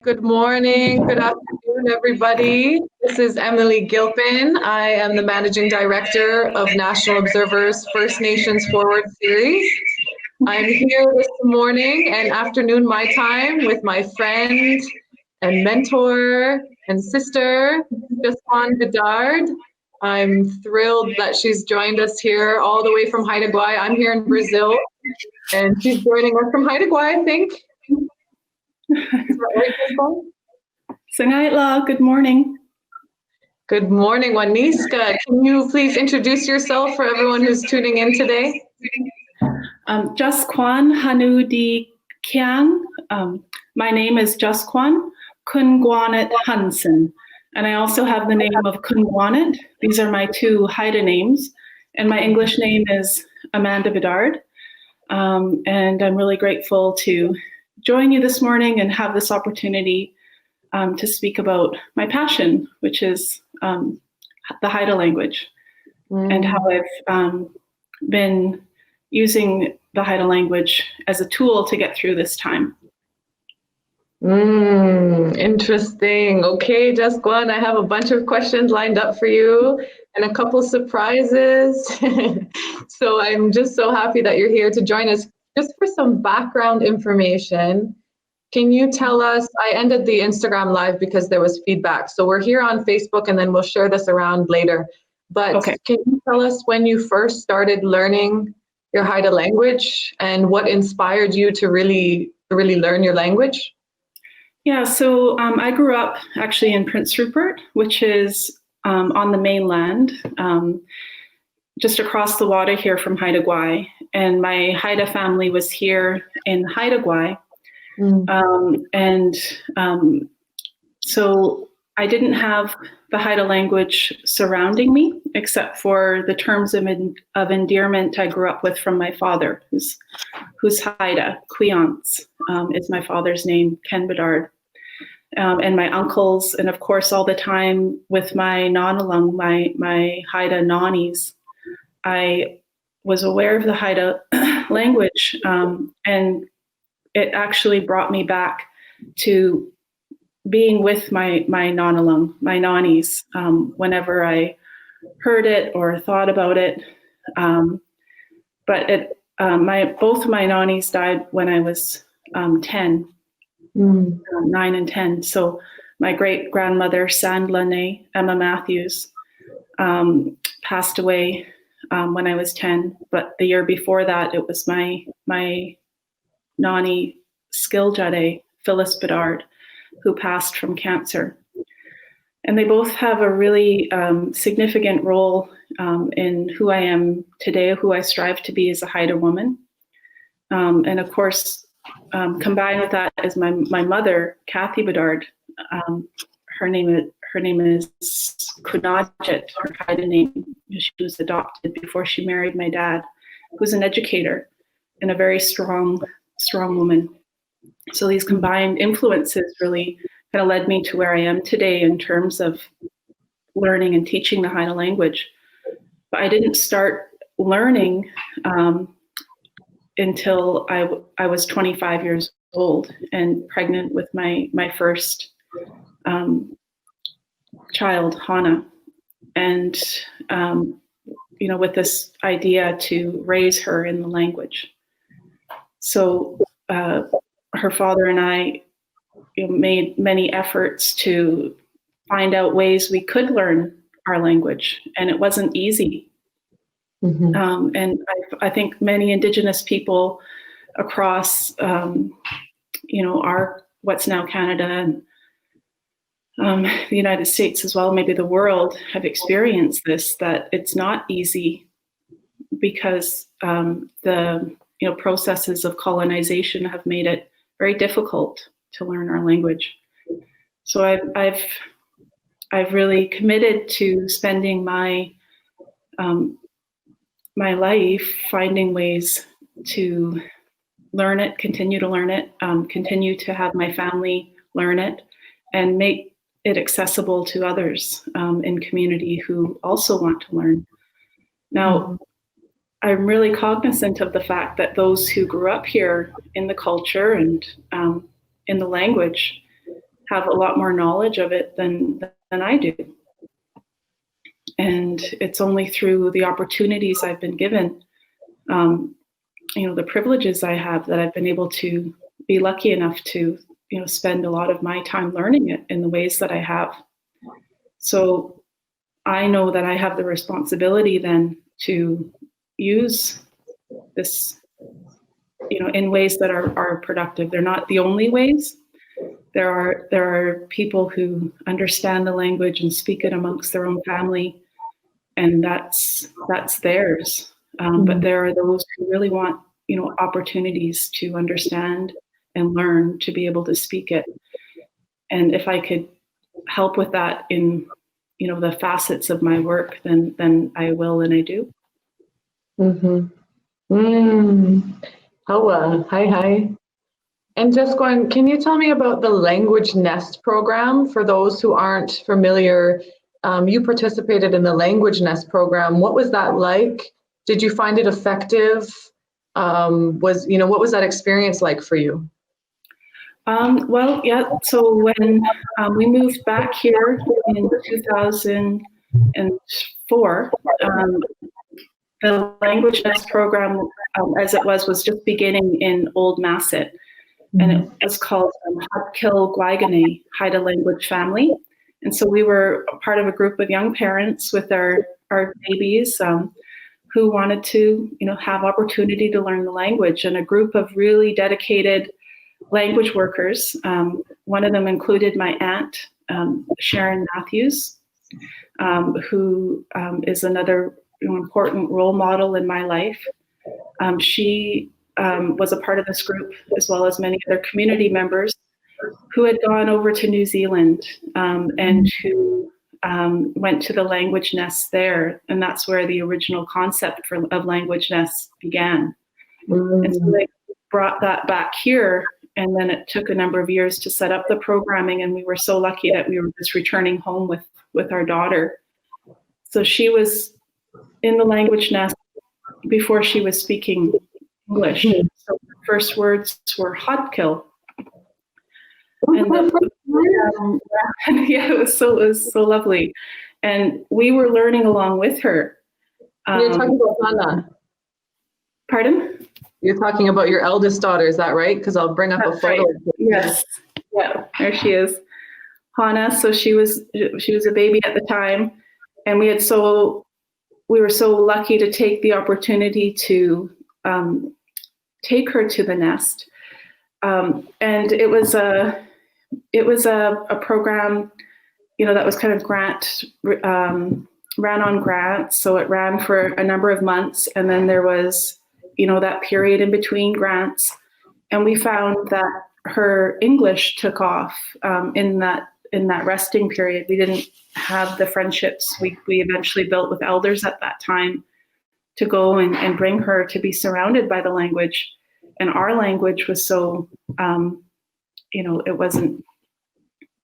Good morning, good afternoon, everybody. This is Emily Gilpin. I am the Managing Director of National Observer's First Nations Forward Series. I'm here this morning and afternoon my time with my friend and mentor and sister, Jaskwaan Bedard. I'm thrilled that she's joined us here all the way from Haida Gwaii. I'm here in Brazil, and she's joining us from Haida Gwaii, I think. Is that right, Jaskwaan? Sangaitla, good morning. Good morning, Waniska. Can you please introduce yourself for everyone who's tuning in today? Jaskwaan Hanu di Kiang. My name is Jaskwaan Kungwanet Hansen, and I also have the name of Kungwanet. These are my two Haida names, and my English name is Amanda Bedard. And I'm really grateful to join you this morning and have this opportunity to speak about my passion, which is the Haida language, and how I've been using the Haida language as a tool to get through this time. Interesting. Okay, Jaskwaan, I have a bunch of questions lined up for you and a couple surprises. So I'm just so happy that you're here to join us. Just for some background information, can you tell us, I ended the Instagram live because there was feedback. So we're here on Facebook and then we'll share this around later. But okay, can you tell us when you first started learning your Haida language and what inspired you to really learn your language? Yeah, so I grew up actually in Prince Rupert, which is on the mainland, just across the water here from Haida Gwaii. And my Haida family was here in Haida Gwaii. So I didn't have the Haida language surrounding me, except for the terms of endearment I grew up with from my father, who's Haida. Quiance is my father's name, Ken Bedard. And my uncles, and of course all the time with my nanalung, my Haida nannies, I was aware of the Haida language, and it actually brought me back to being with my nanalung, my nannies, whenever I heard it or thought about it. But both of my nannies died when I was 10, 9 and 10. So my great grandmother, Sandlane Emma Matthews, passed away when I was 10. But the year before that, it was my nanny Skiljade, Phyllis Bedard, who passed from cancer. And they both have a really significant role in who I am today, who I strive to be as a Haida woman. And of course, combined with that is my mother, Kathy Bedard. Her name is Kunajet, her Haida name. She was adopted before she married my dad, who was an educator and a very strong woman. So these combined influences really kind of led me to where I am today in terms of learning and teaching the Haida language. But I didn't start learning until I was 25 years old and pregnant with my first child, Hannah, and with this idea to raise her in the language. So her father and I made many efforts to find out ways we could learn our language, and it wasn't easy. And I think many Indigenous people across, our what's now Canada and the United States as well, maybe the world, have experienced this, that it's not easy because the processes of colonization have made it very difficult to learn our language. So I've really committed to spending my life finding ways to learn it, continue to learn it, continue to have my family learn it, and make it accessible to others in community who also want to learn. Now, I'm really cognizant of the fact that those who grew up here in the culture and in the language have a lot more knowledge of it than I do. And it's only through the opportunities I've been given, the privileges I have, that I've been able to be lucky enough to, spend a lot of my time learning it in the ways that I have. So I know that I have the responsibility then to use this, in ways that are productive. They're not the only ways. There are people who understand the language and speak it amongst their own family, and that's theirs. But there are those who really want, opportunities to understand and learn to be able to speak it. And if I could help with that in, the facets of my work, then I will, and I do. Hi. And Jaskwaan, can you tell me about the Language Nest program? For those who aren't familiar, you participated in the Language Nest program. What was that like? Did you find it effective? What was that experience like for you? So when we moved back here in 2004, the Language Nest program, as it was just beginning in Old Masset, and it was called Xaad Kil Gwaaygangee, Haida Language Family. And so we were part of a group of young parents with our babies who wanted to, have opportunity to learn the language, and a group of really dedicated language workers. One of them included my aunt, Sharon Matthews, who is another important role model in my life. She was a part of this group, as well as many other community members who had gone over to New Zealand and who went to the Language Nest there. And that's where the original concept of Language Nest began. And so they brought that back here. And then it took a number of years to set up the programming. And we were so lucky that we were just returning home with our daughter. So she was in the Language Nest before she was speaking English. So the first words were Xaad Kil. And it was so lovely. And we were learning along with her. You're talking about Hannah. Pardon? You're talking about your eldest daughter, is that right? Because I'll bring up a photo. Right. Yes. Yeah, there she is. Hannah. So she was a baby at the time, and we were so lucky to take the opportunity to take her to the nest. And it was a program, that was kind of ran on grants. So it ran for a number of months, and then there was, that period in between grants. And we found that her English took off in that resting period. We didn't have the friendships we eventually built with elders at that time to go and bring her to be surrounded by the language. And our language was so,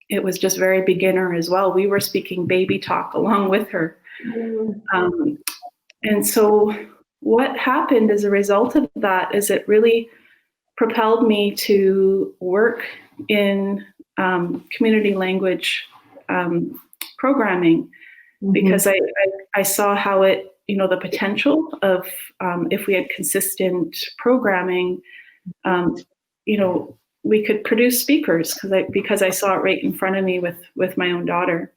it was just very beginner as well. We were speaking baby talk along with her. And so what happened as a result of that is it really propelled me to work in community language programming, because I saw how it, the potential of if we had consistent programming, we could produce speakers, because I saw it right in front of me with my own daughter.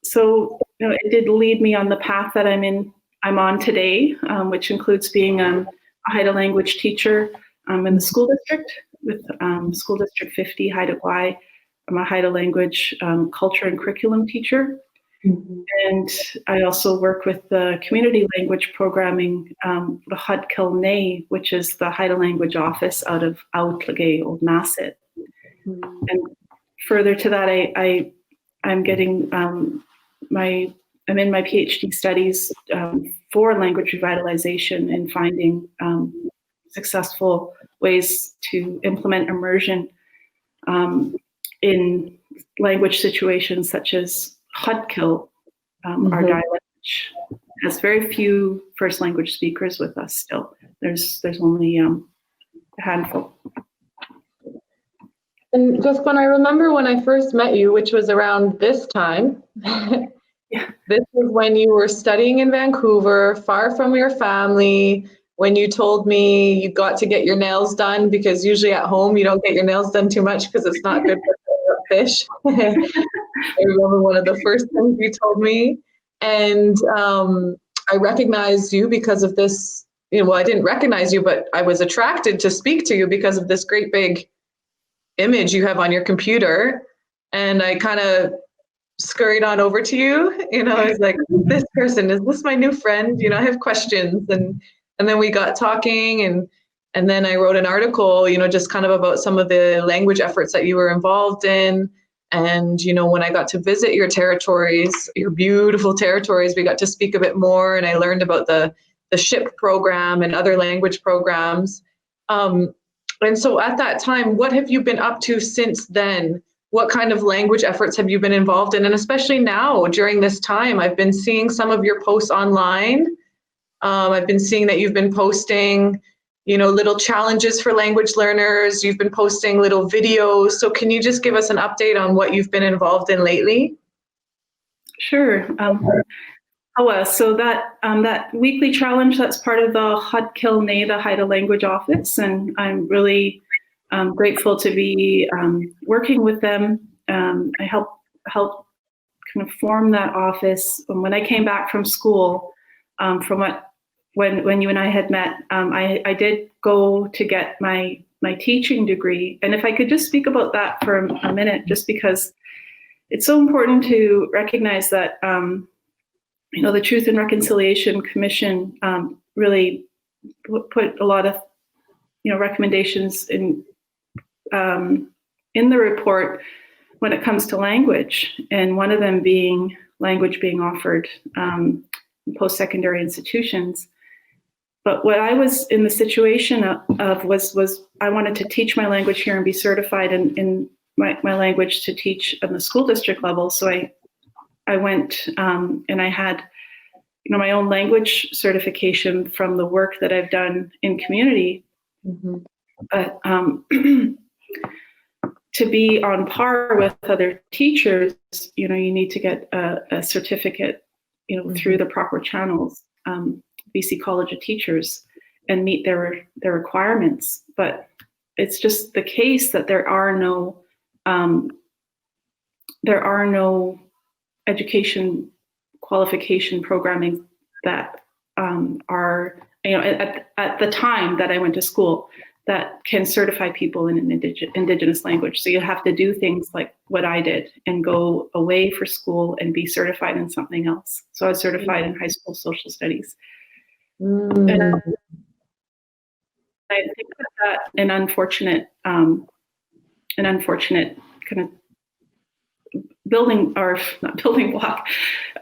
So it did lead me on the path that I'm on today, which includes being a Haida language teacher in the school district with School District 50, Haida Gwaii. I'm a Haida language culture and curriculum teacher. And I also work with the community language programming, the Xaad Kil Gwaaygangee, which is the Haida language office out of Outlagay, Old Masset. And further to that, I'm getting I'm in my PhD studies for language revitalization and finding successful ways to implement immersion in language situations such as Xaad Kil, our dialect, which has very few first language speakers with us still. There's only a handful. And just when I remember when I first met you, which was around this time, Yeah. this was when you were studying in Vancouver, far from your family, when you told me you got to get your nails done because usually at home you don't get your nails done too much because it's not good for fish. I remember one of the first things you told me. And I recognized you because of this. Well, I didn't recognize you, but I was attracted to speak to you because of this great big image you have on your computer. And I kind of scurried on over to you. I was like, this person, is this my new friend? I have questions. And then we got talking, and then I wrote an article, just kind of about some of the language efforts that you were involved in. And, when I got to visit your territories, your beautiful territories, we got to speak a bit more, and I learned about the SHIP program and other language programs. And so at that time, what have you been up to since then? What kind of language efforts have you been involved in? And especially now, during this time, I've been seeing some of your posts online. I've been seeing that you've been posting, little challenges for language learners. You've been posting little videos. So can you just give us an update on what you've been involved in lately? Sure. So that weekly challenge, that's part of the Xaad Kil Gwaaygangee, the Haida Language Office, and I'm really grateful to be working with them. I helped kind of form that office. When I came back from school, when you and I had met, I did go to get my teaching degree. And if I could just speak about that for a minute, just because it's so important to recognize that the Truth and Reconciliation Commission really put a lot of recommendations in the report when it comes to language, and one of them being language being offered in post-secondary institutions. But what I was in the situation of was I wanted to teach my language here and be certified in my language to teach on the school district level. So I went and I had my own language certification from the work that I've done in community. Mm-hmm. But to be on par with other teachers, you need to get a certificate, mm-hmm. through the proper channels, BC College of Teachers, and meet their requirements. But it's just the case that there are no education qualification programming that are, at the time that I went to school, that can certify people in an Indigenous language. So you have to do things like what I did and go away for school and be certified in something else. So I was certified in high school social studies. And I think that an unfortunate kind of building block,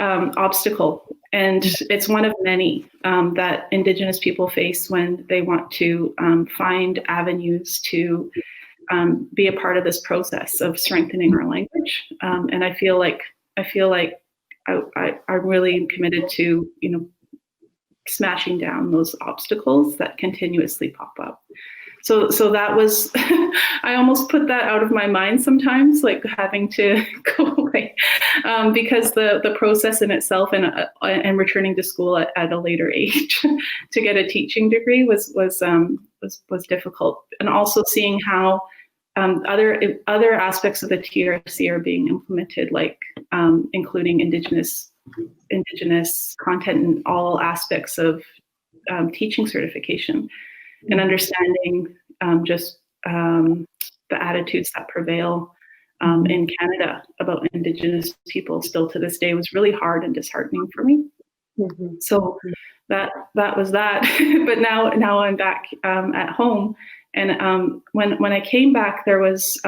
obstacle. And it's one of many that Indigenous people face when they want to find avenues to be a part of this process of strengthening our language. And I feel like I'm really committed to, smashing down those obstacles that continuously pop up. So that was, I almost put that out of my mind sometimes, like having to go away, because the process in itself and returning to school at a later age to get a teaching degree was difficult, and also seeing how other aspects of the TRC are being implemented, like including Indigenous content in all aspects of teaching certification. And understanding just the attitudes that prevail in Canada about Indigenous people still to this day was really hard and disheartening for me. Mm-hmm. So that was that. But now I'm back at home, and when I came back, there was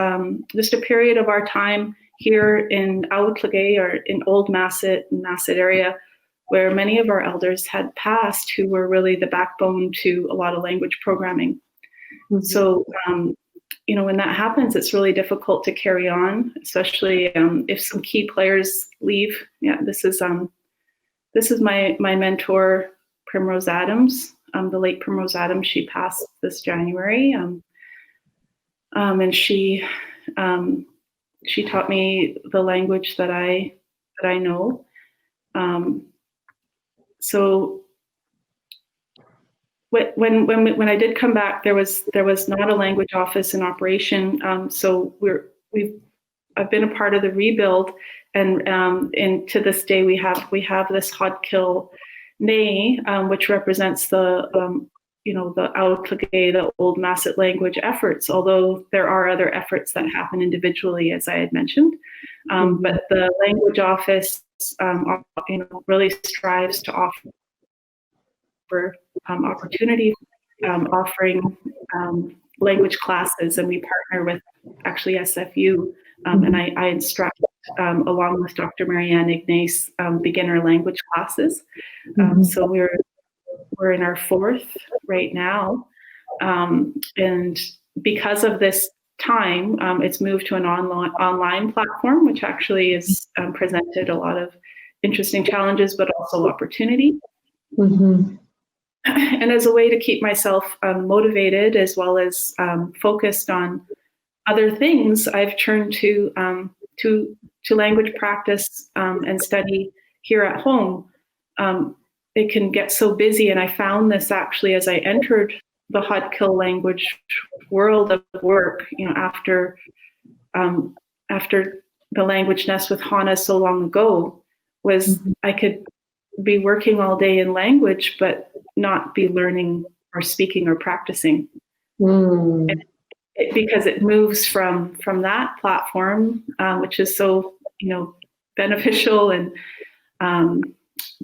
just a period of our time here in Aotlagay, or in Old Masset area, where many of our elders had passed, who were really the backbone to a lot of language programming. Mm-hmm. So, when that happens, it's really difficult to carry on, especially if some key players leave. Yeah, this is my mentor, Primrose Adams, the late Primrose Adams. She passed this January, and she She taught me the language that I know. So when I did come back, there was not a language office in operation. So I've been a part of the rebuild, and to this day we have this Xaad Kil Gwaaygangee, which represents the the old Masset language efforts. Although there are other efforts that happen individually, as I had mentioned, but the language office really strives to offer opportunity, offering language classes, and we partner with actually SFU, and I instruct along with Dr. Marianne Ignace beginner language classes. So we're in our 4th right now, and because of this time, it's moved to an online platform, which actually has presented a lot of interesting challenges, but also opportunity. And as a way to keep myself motivated as well as focused on other things, I've turned to language practice and study here at home. It can get so busy, and I found this actually as I entered the Xaad Kil language world of work. After the language nest with Hannah so long ago, was I could be working all day in language, but not be learning or speaking or practicing. Because it moves from that platform, which is so beneficial and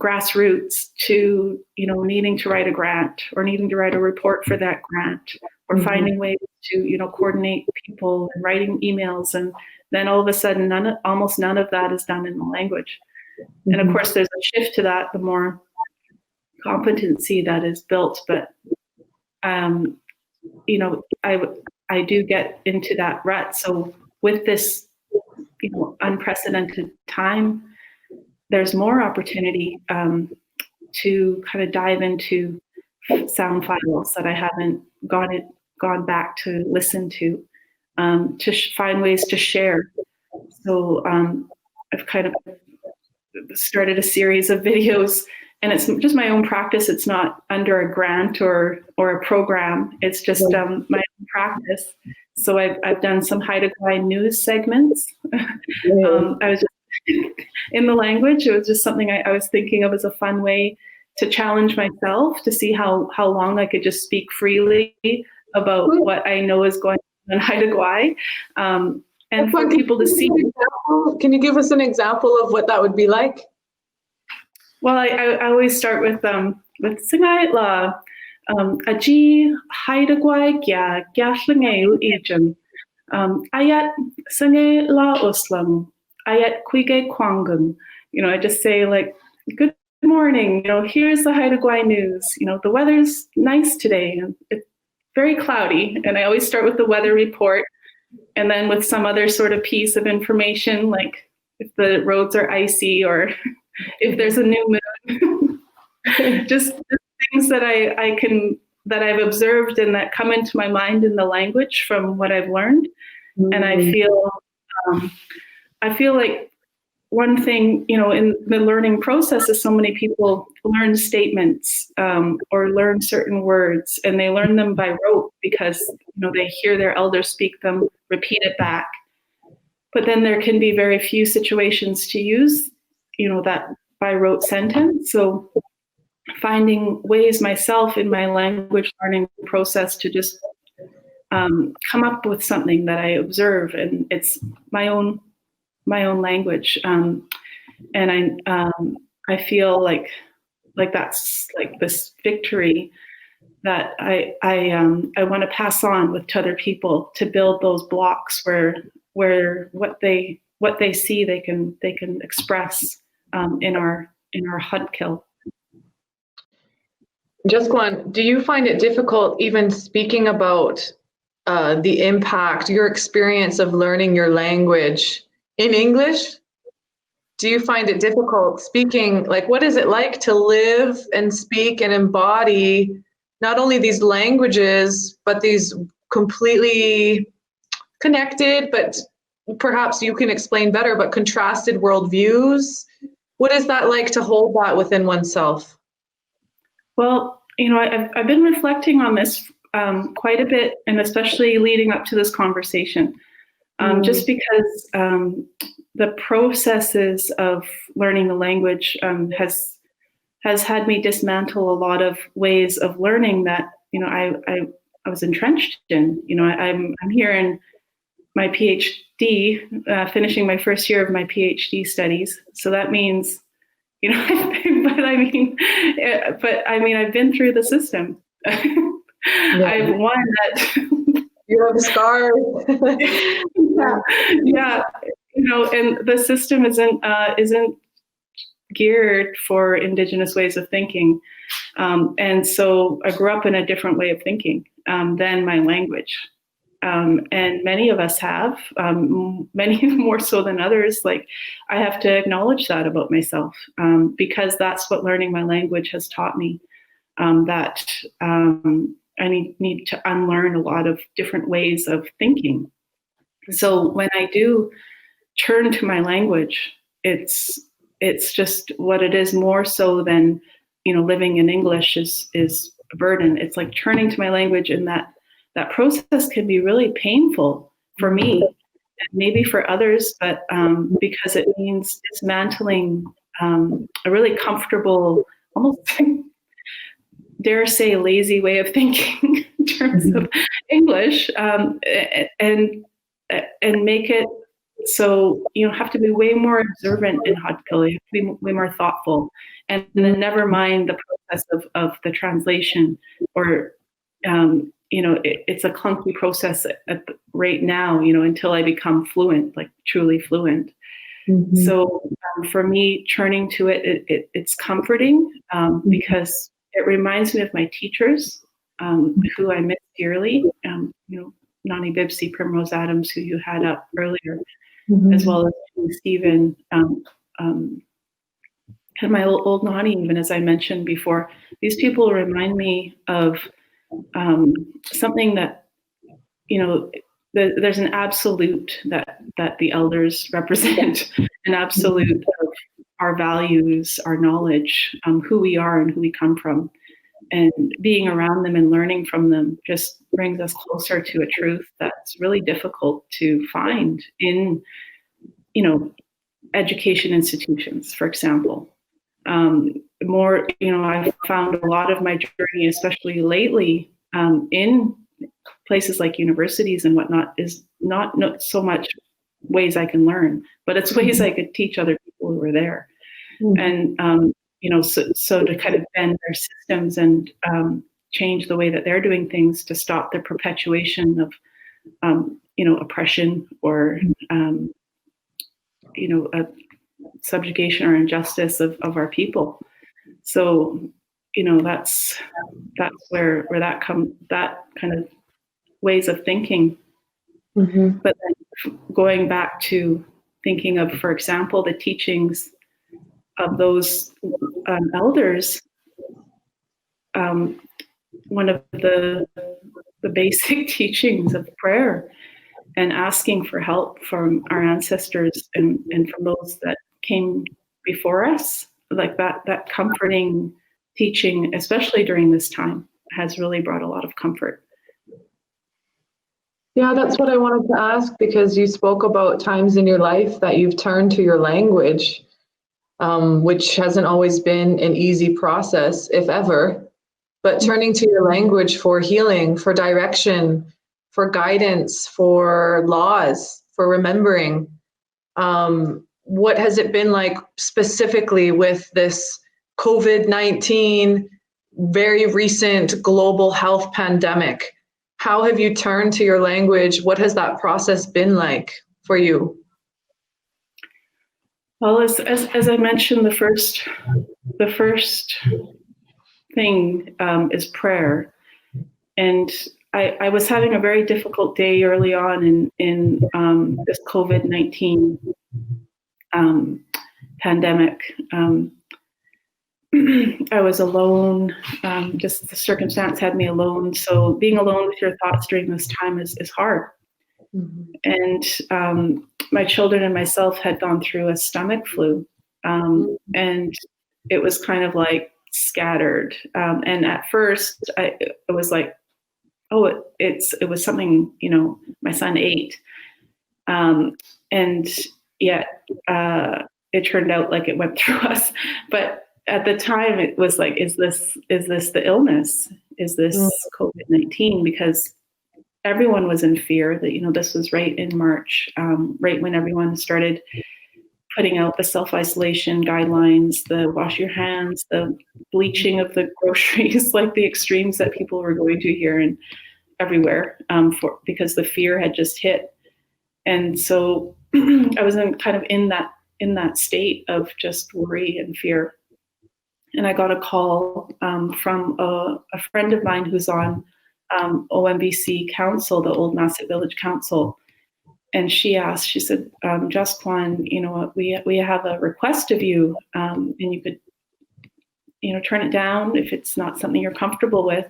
grassroots, to needing to write a grant or needing to write a report for that grant, or finding ways to coordinate people and writing emails, and then all of a sudden almost none of that is done in the language. And of course there's a shift to that the more competency that is built, but I do get into that rut. So with this unprecedented time, there's more opportunity to kind of dive into sound files that I haven't gone back to listen to find ways to share. So I've kind of started a series of videos, and it's just my own practice. It's not under a grant or a program. It's just my own practice. So I've done some Haida Language news segments. I was just in the language. It was just something I was thinking of as a fun way to challenge myself, to see how long I could just speak freely about what I know is going on in Haida Gwaii, and for people to see. Can you give us an example of what that would be like? Well, I always start with singay la aji Haida Gwaaygangee gyashlingay ejin ayat singay la uslam ayat kuigay kwangum. I just say, like, good morning. Here's the Haida Gwaii news. The weather's nice today. It's very cloudy, and I always start with the weather report, and then with some other sort of piece of information, like if the roads are icy or if there's a new moon. just things that I've observed and that come into my mind in the language from what I've learned. And I feel like one thing, in the learning process is so many people learn statements or learn certain words, and they learn them by rote because, they hear their elders speak them, repeat it back. But then there can be very few situations to use, that by rote sentence. So finding ways myself in my language learning process to just come up with something that I observe, and it's my own language, and I feel like that's like this victory that I want to pass on with to other people, to build those blocks where what they see they can express in our Xaad Kil. Jaskwaan, do you find it difficult even speaking about the impact, your experience of learning your language in English? Do you find it difficult speaking, like, what is it like to live and speak and embody not only these languages, but these completely connected, but perhaps you can explain better, but contrasted worldviews. What is that like to hold that within oneself? Well, I've been reflecting on this quite a bit, and especially leading up to this conversation, just because the processes of learning the language has had me dismantle a lot of ways of learning that I was entrenched in. I'm here in my PhD, finishing my first year of my PhD studies. So that means, but I mean, I've been through the system. I've won that. You have scars. yeah, and the system isn't geared for Indigenous ways of thinking, and so I grew up in a different way of thinking than my language. And many of us have, many more so than others. Like, I have to acknowledge that about myself, because that's what learning my language has taught me, that I need to unlearn a lot of different ways of thinking. So when I do turn to my language, it's just what it is, more so than, living in English is a burden. It's like turning to my language, and that process can be really painful for me, and maybe for others, but because it means dismantling a really comfortable, almost dare say lazy way of thinking in terms of English, and make it so you have to be way more observant in Xaad Kil. You have to be way more thoughtful, and then never mind the process of the translation, or it's a clunky process right now, until I become fluent, like truly fluent. Mm-hmm. So for me, turning to it's comforting, because it reminds me of my teachers, who I miss dearly. Nani Bibsy, Primrose Adams, who you had up earlier, as well as Stephen, and my old Nani, even, as I mentioned before. These people remind me of something that, there's an absolute that the elders represent, an absolute of our values, our knowledge, who we are and who we come from. And being around them and learning from them just brings us closer to a truth that's really difficult to find in, education institutions, for example. I've found a lot of my journey, especially lately, in places like universities and whatnot, is not so much ways I can learn, but it's ways I could teach other people who were there. And, so to kind of bend their systems and change the way that they're doing things to stop the perpetuation of, oppression or, a subjugation or injustice of our people. So, that's where that kind of ways of thinking. Mm-hmm. But then going back to thinking of, for example, the teachings of those elders, one of the basic teachings of prayer and asking for help from our ancestors and from those that came before us, like that comforting teaching, especially during this time, has really brought a lot of comfort. Yeah, that's what I wanted to ask, because you spoke about times in your life that you've turned to your language, which hasn't always been an easy process, if ever, but turning to your language for healing, for direction, for guidance, for laws, for remembering. What has it been like specifically with this COVID-19, very recent global health pandemic? How have you turned to your language? What has that process been like for you? Well, as I mentioned, the first thing is prayer. And I was having a very difficult day early on in this COVID-19 pandemic. I was alone. Just the circumstance had me alone. So being alone with your thoughts during this time is hard. And my children and myself had gone through a stomach flu, and it was kind of like scattered. And at first, it was like, oh, it was something, you know, my son ate, and yet it turned out like it went through us. But at the time, it was like, is this the illness? Is this COVID-19? Because everyone was in fear that, you know, this was right in March, right when everyone started putting out the self-isolation guidelines, the wash your hands, the bleaching of the groceries, like the extremes that people were going to here and everywhere, because the fear had just hit. And so I was in that state of just worry and fear. And I got a call from a friend of mine who's on OMBC Council, the Old Masset Village Council. And she said, Jaskwaan, you know, we have a request of you, and you could, you know, turn it down if it's not something you're comfortable with.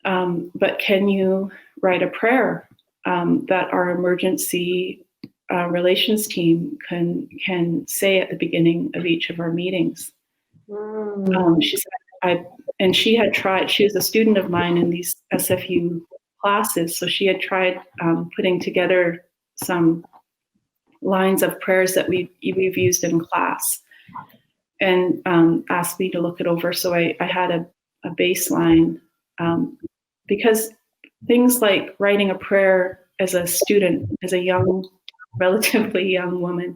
But can you write a prayer that our emergency relations team can say at the beginning of each of our meetings? She said, and she had tried, she was a student of mine in these SFU classes, so she had tried putting together some lines of prayers that we've used in class, and asked me to look it over. So I had a baseline, because things like writing a prayer as a student, as a relatively young woman,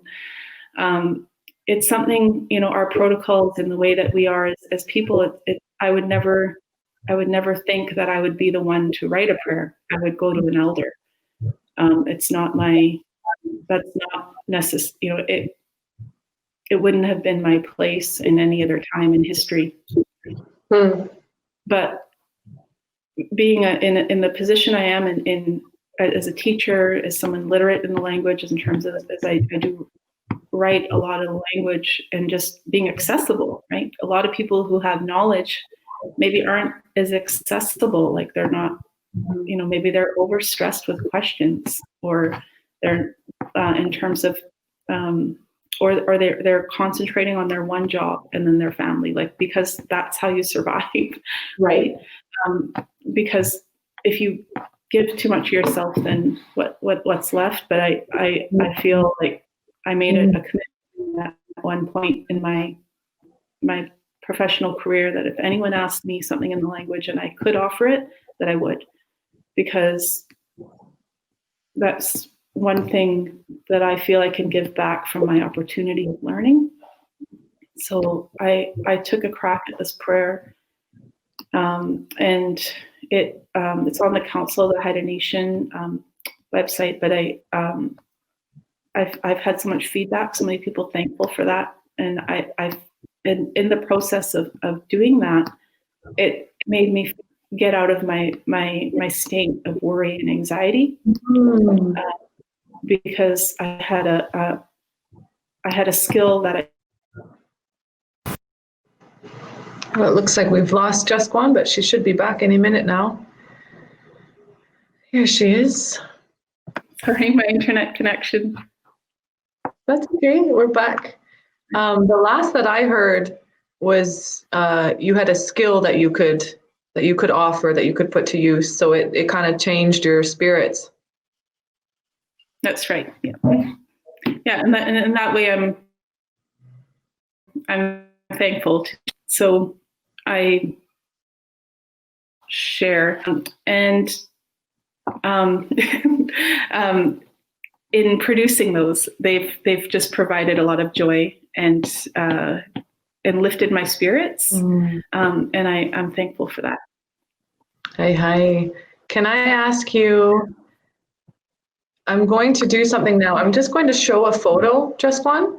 it's something, you know, our protocols and the way that we are as people, I would never think that I would be the one to write a prayer. I would go to an elder. It's not that's not necessary, you know, it wouldn't have been my place in any other time in history. But being in the position I am in as a teacher, as someone literate in the language, in terms of, as I do write a lot of the language, and just being accessible, right? A lot of people who have knowledge maybe aren't as accessible, like they're not, you know, maybe they're overstressed with questions, or they're in terms of, or they're concentrating on their one job and then their family, like, because that's how you survive, right? Because if you give too much of yourself, then what's left? But I feel like I made a commitment at one point in my professional career that if anyone asked me something in the language and I could offer it, that I would, because that's one thing that I feel I can give back from my opportunity of learning. So I took a crack at this prayer, and it's on the Council of the Haida Nation website, but I've had so much feedback, so many people thankful for that, and I've in the process of doing that, it made me get out of my state of worry and anxiety, because I had a skill that Well, it looks like we've lost Jaskwaan, but she should be back any minute now. Here she is. Sorry, my internet connection. That's okay, we're back. The last that I heard was you had a skill that you could offer, that you could put to use. So it kind of changed your spirits. That's right. Yeah, yeah, and in that way, I'm thankful. So I share, and in producing those, they've just provided a lot of joy and lifted my spirits, and I'm thankful for that. Hi. Can I ask you? I'm going to do something now. I'm just going to show a photo, Jaskwaan,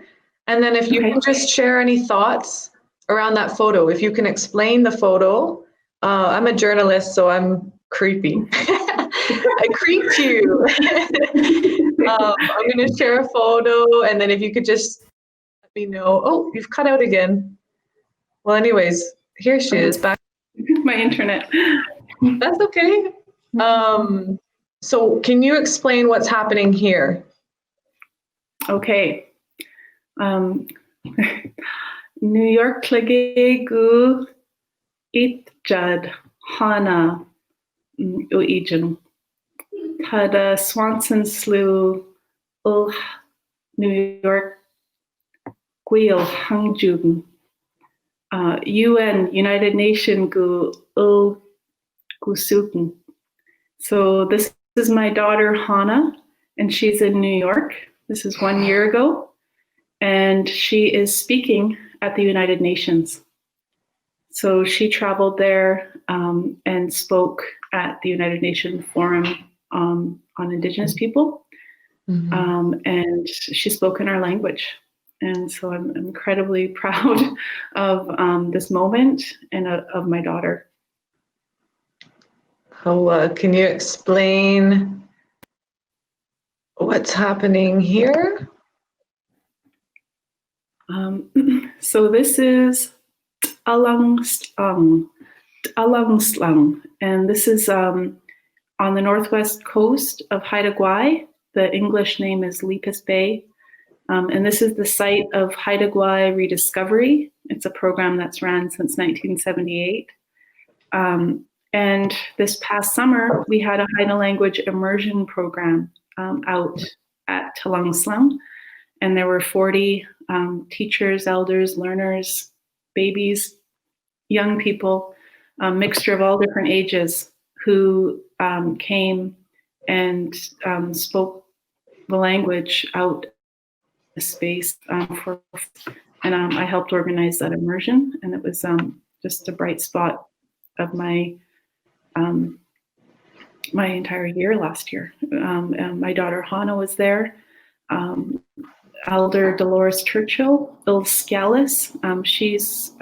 and then if you can just share any thoughts around that photo, if you can explain the photo. I'm a journalist, so I'm creepy. I creeped you. I'm going to share a photo, and then if you could just let me know. Oh, you've cut out again. Well, anyways, here she is back. My internet. That's okay. So can you explain what's happening here? Okay. New York Klage gu itjad hana uijin. Tada Swanson slew New York Gweel Hangjugen. UN, United Nations gu Gusuken. So this is my daughter Hannah, and she's in New York. This is 1 year ago, and she is speaking at the United Nations. So she traveled there and spoke at the United Nations Forum on Indigenous people, and she spoke in our language. And so I'm incredibly proud of this moment and of my daughter. Can you explain what's happening here? So this is Alangslang, and this is on the northwest coast of Haida Gwaii. The English name is Lepus Bay. And this is the site of Haida Gwaii Rediscovery. It's a program that's ran since 1978. And this past summer, we had a Haida Language Immersion program out at Alangslang. And there were 40 teachers, elders, learners, babies, young people, a mixture of all different ages who came and spoke the language out the space and I helped organize that immersion, and it was just a bright spot of my my entire year last year. And my daughter Hannah was there. Elder Dolores Churchill, Ilscalis, she's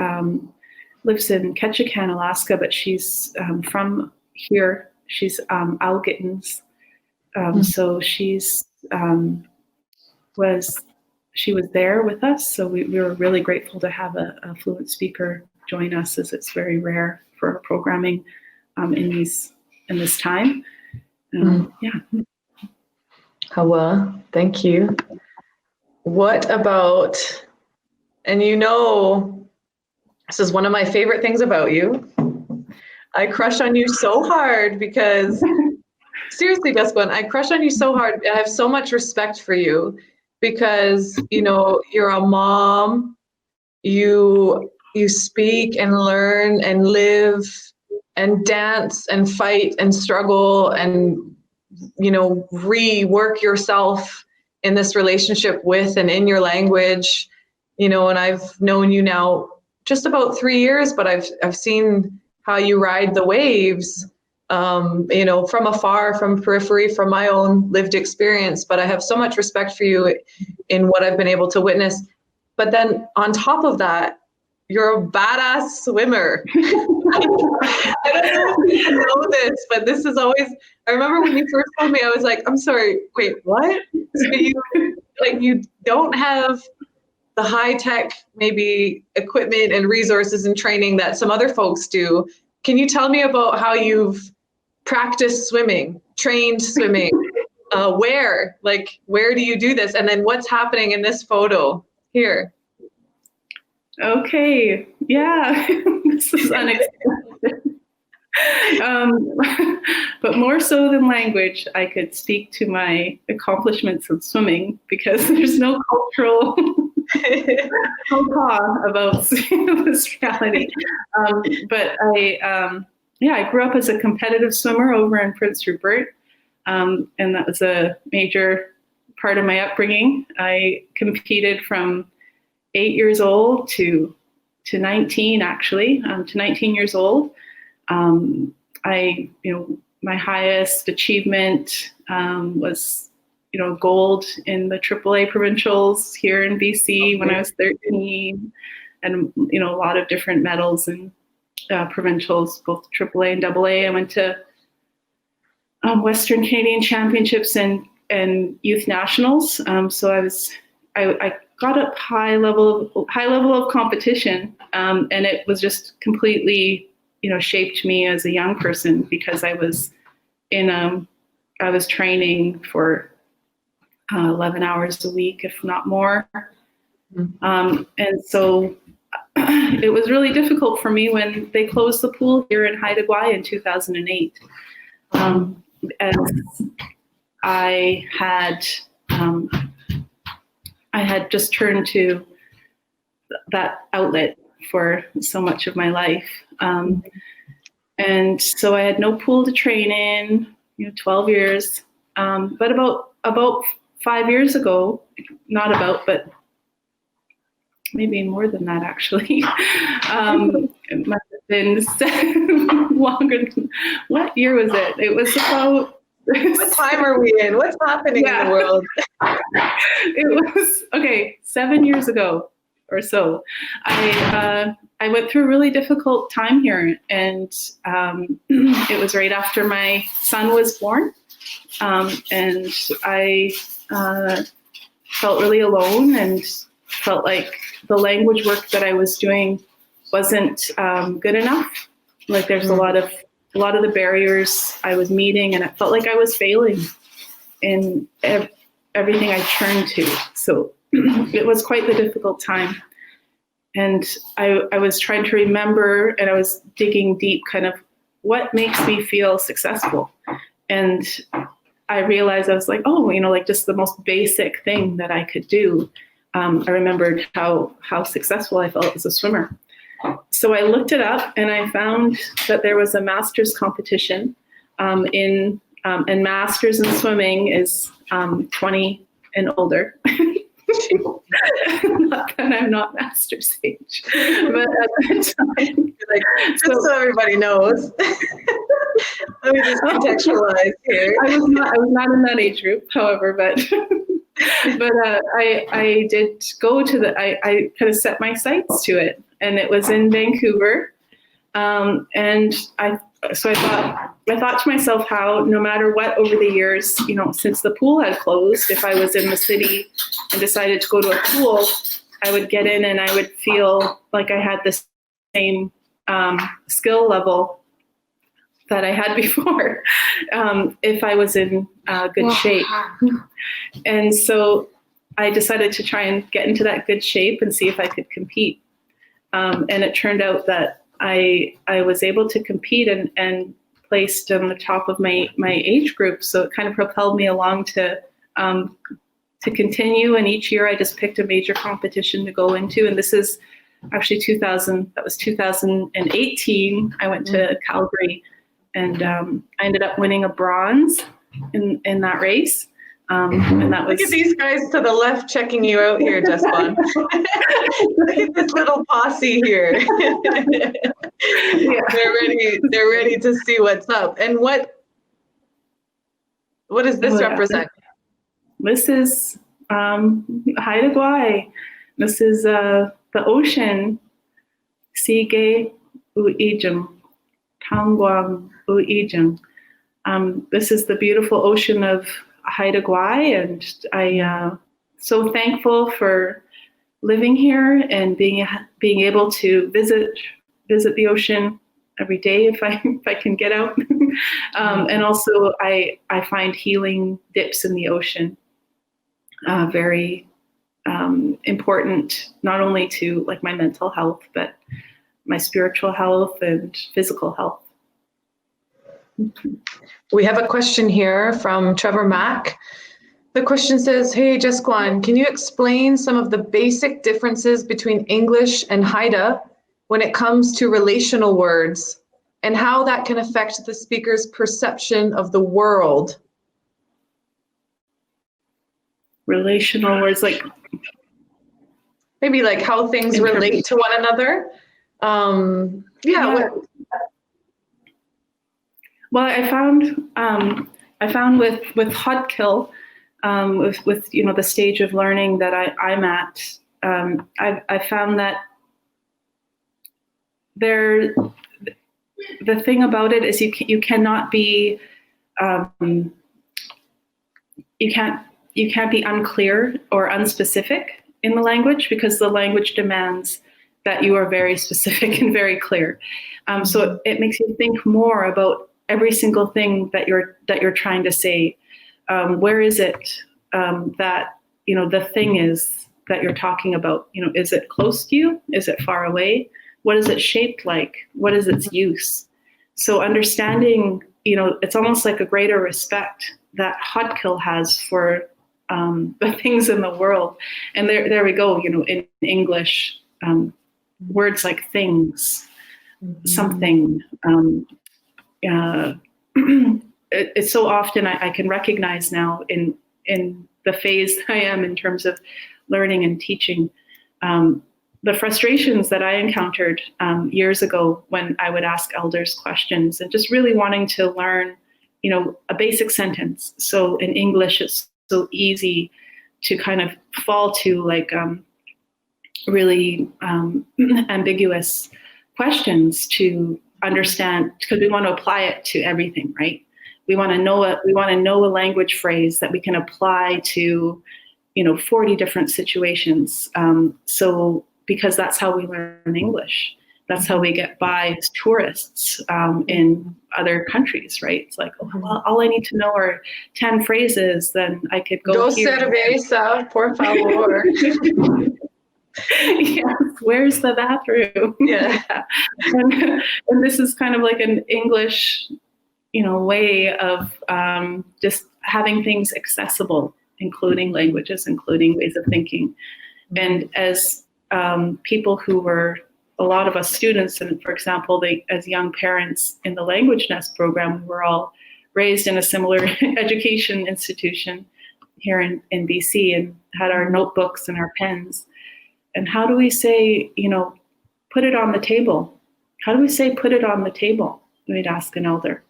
lives in Ketchikan, Alaska, but she's from here. She's Algittans, so she was there with us. So we were really grateful to have a fluent speaker join us, as it's very rare for our programming in this time. Yeah. Hawa, thank you. What about, and this is one of my favorite things about you. I crush on you so hard because, seriously, Jaskwaan, I crush on you so hard. I have so much respect for you because, you're a mom, you speak and learn and live and dance and fight and struggle and, rework yourself in this relationship with and in your language, and I've known you now just about 3 years, but I've seen how you ride the waves, from afar, from periphery, from my own lived experience. But I have so much respect for you in what I've been able to witness. But then on top of that, you're a badass swimmer. I don't know if you know this, but this is always, I remember when you first told me, I was like, I'm sorry, wait, what? So you don't have the high tech, maybe equipment and resources and training that some other folks do. Can you tell me about how you've practiced swimming, trained swimming? Where do you do this? And then what's happening in this photo here? Okay, yeah, this is unexpected. But more so than language, I could speak to my accomplishments of swimming, because there's no cultural about this reality. But I grew up as a competitive swimmer over in Prince Rupert, and that was a major part of my upbringing. I competed from 8 years old to 19, actually, to 19 years old. My highest achievement was, gold in the AAA provincials here in BC when I was 13, and, a lot of different medals in provincials, both AAA and AA. I went to Western Canadian Championships and youth nationals. So I got up high level of competition, and it was just completely, shaped me as a young person, because I was in I was training for 11 hours a week, if not more. And so it was really difficult for me when they closed the pool here in Haida Gwaii in 2008. As I had just turned to that outlet for so much of my life. And so I had no pool to train in, 12 years. But about 5 years ago, not about, but maybe more than that, actually. It must have been longer than, what year was it? It was about... What time are we in? What's happening in the world? It was, 7 years ago or so. I went through a really difficult time here, and it was right after my son was born. And I felt really alone and felt like the language work that I was doing wasn't good enough. Like there's a lot of the barriers I was meeting, and it felt like I was failing in everything I turned to. So it was quite the difficult time. And I was trying to remember, and I was digging deep, kind of what makes me feel successful. And I realized I was like, like just the most basic thing that I could do. I remembered how successful I felt as a swimmer. So I looked it up, and I found that there was a master's competition and masters in swimming is 20 and older. Not that I'm not master's age, but at that time, just so everybody knows. Let me just contextualize here. I was not in that age group, however, but I did go to I kind of set my sights to it, and it was in Vancouver, and I thought to myself how no matter what over the years, since the pool had closed, if I was in the city and decided to go to a pool, I would get in and I would feel like I had the same skill level that I had before, if I was in good shape. And so I decided to try and get into that good shape and see if I could compete. And it turned out that I was able to compete and placed on the top of my age group. So it kind of propelled me along to continue. And each year I just picked a major competition to go into. And this is actually 2018. I went to Calgary, and I ended up winning a bronze in that race. And that was... Look at these guys to the left checking you out here, Jaskwaan. Look at this little posse here. Yeah. They're ready to see what's up. And what does this represent? This is Haida Gwaii. This is the ocean. Sige uijam, tangwang uijam. This is the beautiful ocean of Haida Gwaii, and I so thankful for living here and being able to visit the ocean every day if I can get out. And also I find healing dips in the ocean very important, not only to like my mental health, but my spiritual health and physical health. We have a question here from Trevor Mack. The question says, hey, Jaskwaan, can you explain some of the basic differences between English and Haida when it comes to relational words and how that can affect the speaker's perception of the world? Relational words, like maybe like how things relate to one another. Well, I found with Xaad Kil, with the stage of learning that I'm at, I found that the thing about it is you cannot be you can't be unclear or unspecific in the language, because the language demands that you are very specific and very clear. So it makes you think more about every single thing that you're trying to say. Where is it that, the thing is that you're talking about? Is it close to you? Is it far away? What is it shaped like? What is its use? So understanding, it's almost like a greater respect that Xaad Kil has for the things in the world. And there we go, in English, words like things, something. It's so often I can recognize now in the phase I am in terms of learning and teaching, the frustrations that I encountered years ago when I would ask elders questions and just really wanting to learn, a basic sentence. So in English, it's so easy to kind of fall to like really ambiguous questions to understand, because we want to apply it to everything, right? We want to know a language phrase that we can apply to, 40 different situations. So because that's how we learn English. That's how we get by as tourists in other countries, right? It's like, oh, well, all I need to know are 10 phrases, then I could go Dos here. cerveza, por favor. Yes, where's the bathroom? Yeah. And this is kind of like an English, way of just having things accessible, including languages, including ways of thinking. And as people who were, a lot of us students, and for example, as young parents in the Language Nest program, we were all raised in a similar education institution here in BC and had our notebooks and our pens. And how do we say, put it on the table? How do we say put it on the table? We'd ask an elder.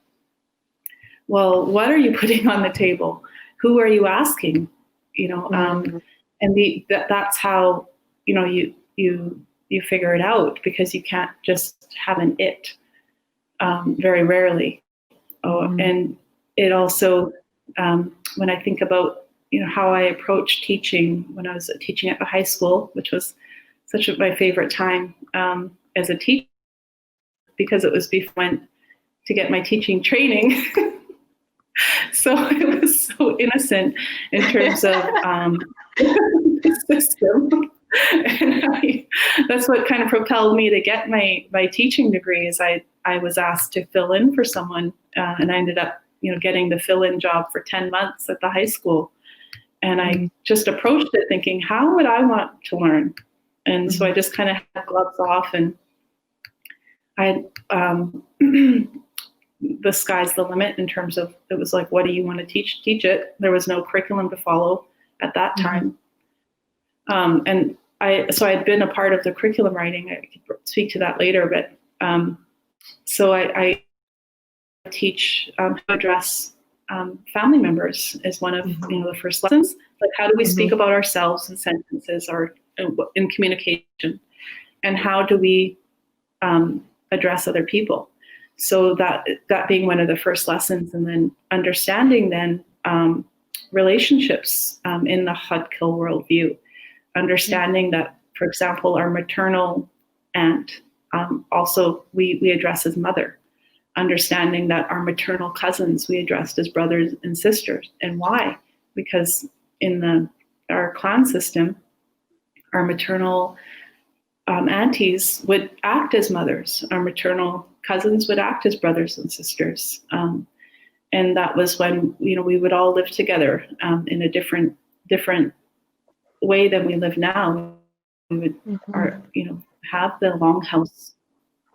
Well, what are you putting on the table? Who are you asking? And that's how, you figure it out, because you can't just have an it very rarely. And it also, when I think about, how I approached teaching when I was teaching at the high school, which was my favorite time as a teacher, because it was before I went to get my teaching training. So it was so innocent in terms of the system. And that's what kind of propelled me to get my teaching degree. Is I was asked to fill in for someone, and I ended up getting the fill-in job for 10 months at the high school. And I just approached it thinking, how would I want to learn? And so I just kind of had gloves off, and I the sky's the limit in terms of, it was like, what do you want to teach? Teach it. There was no curriculum to follow at that time. And I had been a part of the curriculum writing. I could speak to that later, but so I teach how to address family members as one of the first lessons. Like, how do we speak about ourselves in sentences or in communication, and how do we address other people? So that being one of the first lessons, and then understanding relationships in the Xaad Kil worldview. Understanding that, for example, our maternal aunt also we address as mother. Understanding that our maternal cousins we addressed as brothers and sisters. And why? Because in our clan system, our maternal aunties would act as mothers. Our maternal cousins would act as brothers and sisters. And that was when we would all live together in a different way than we live now. We would have the longhouse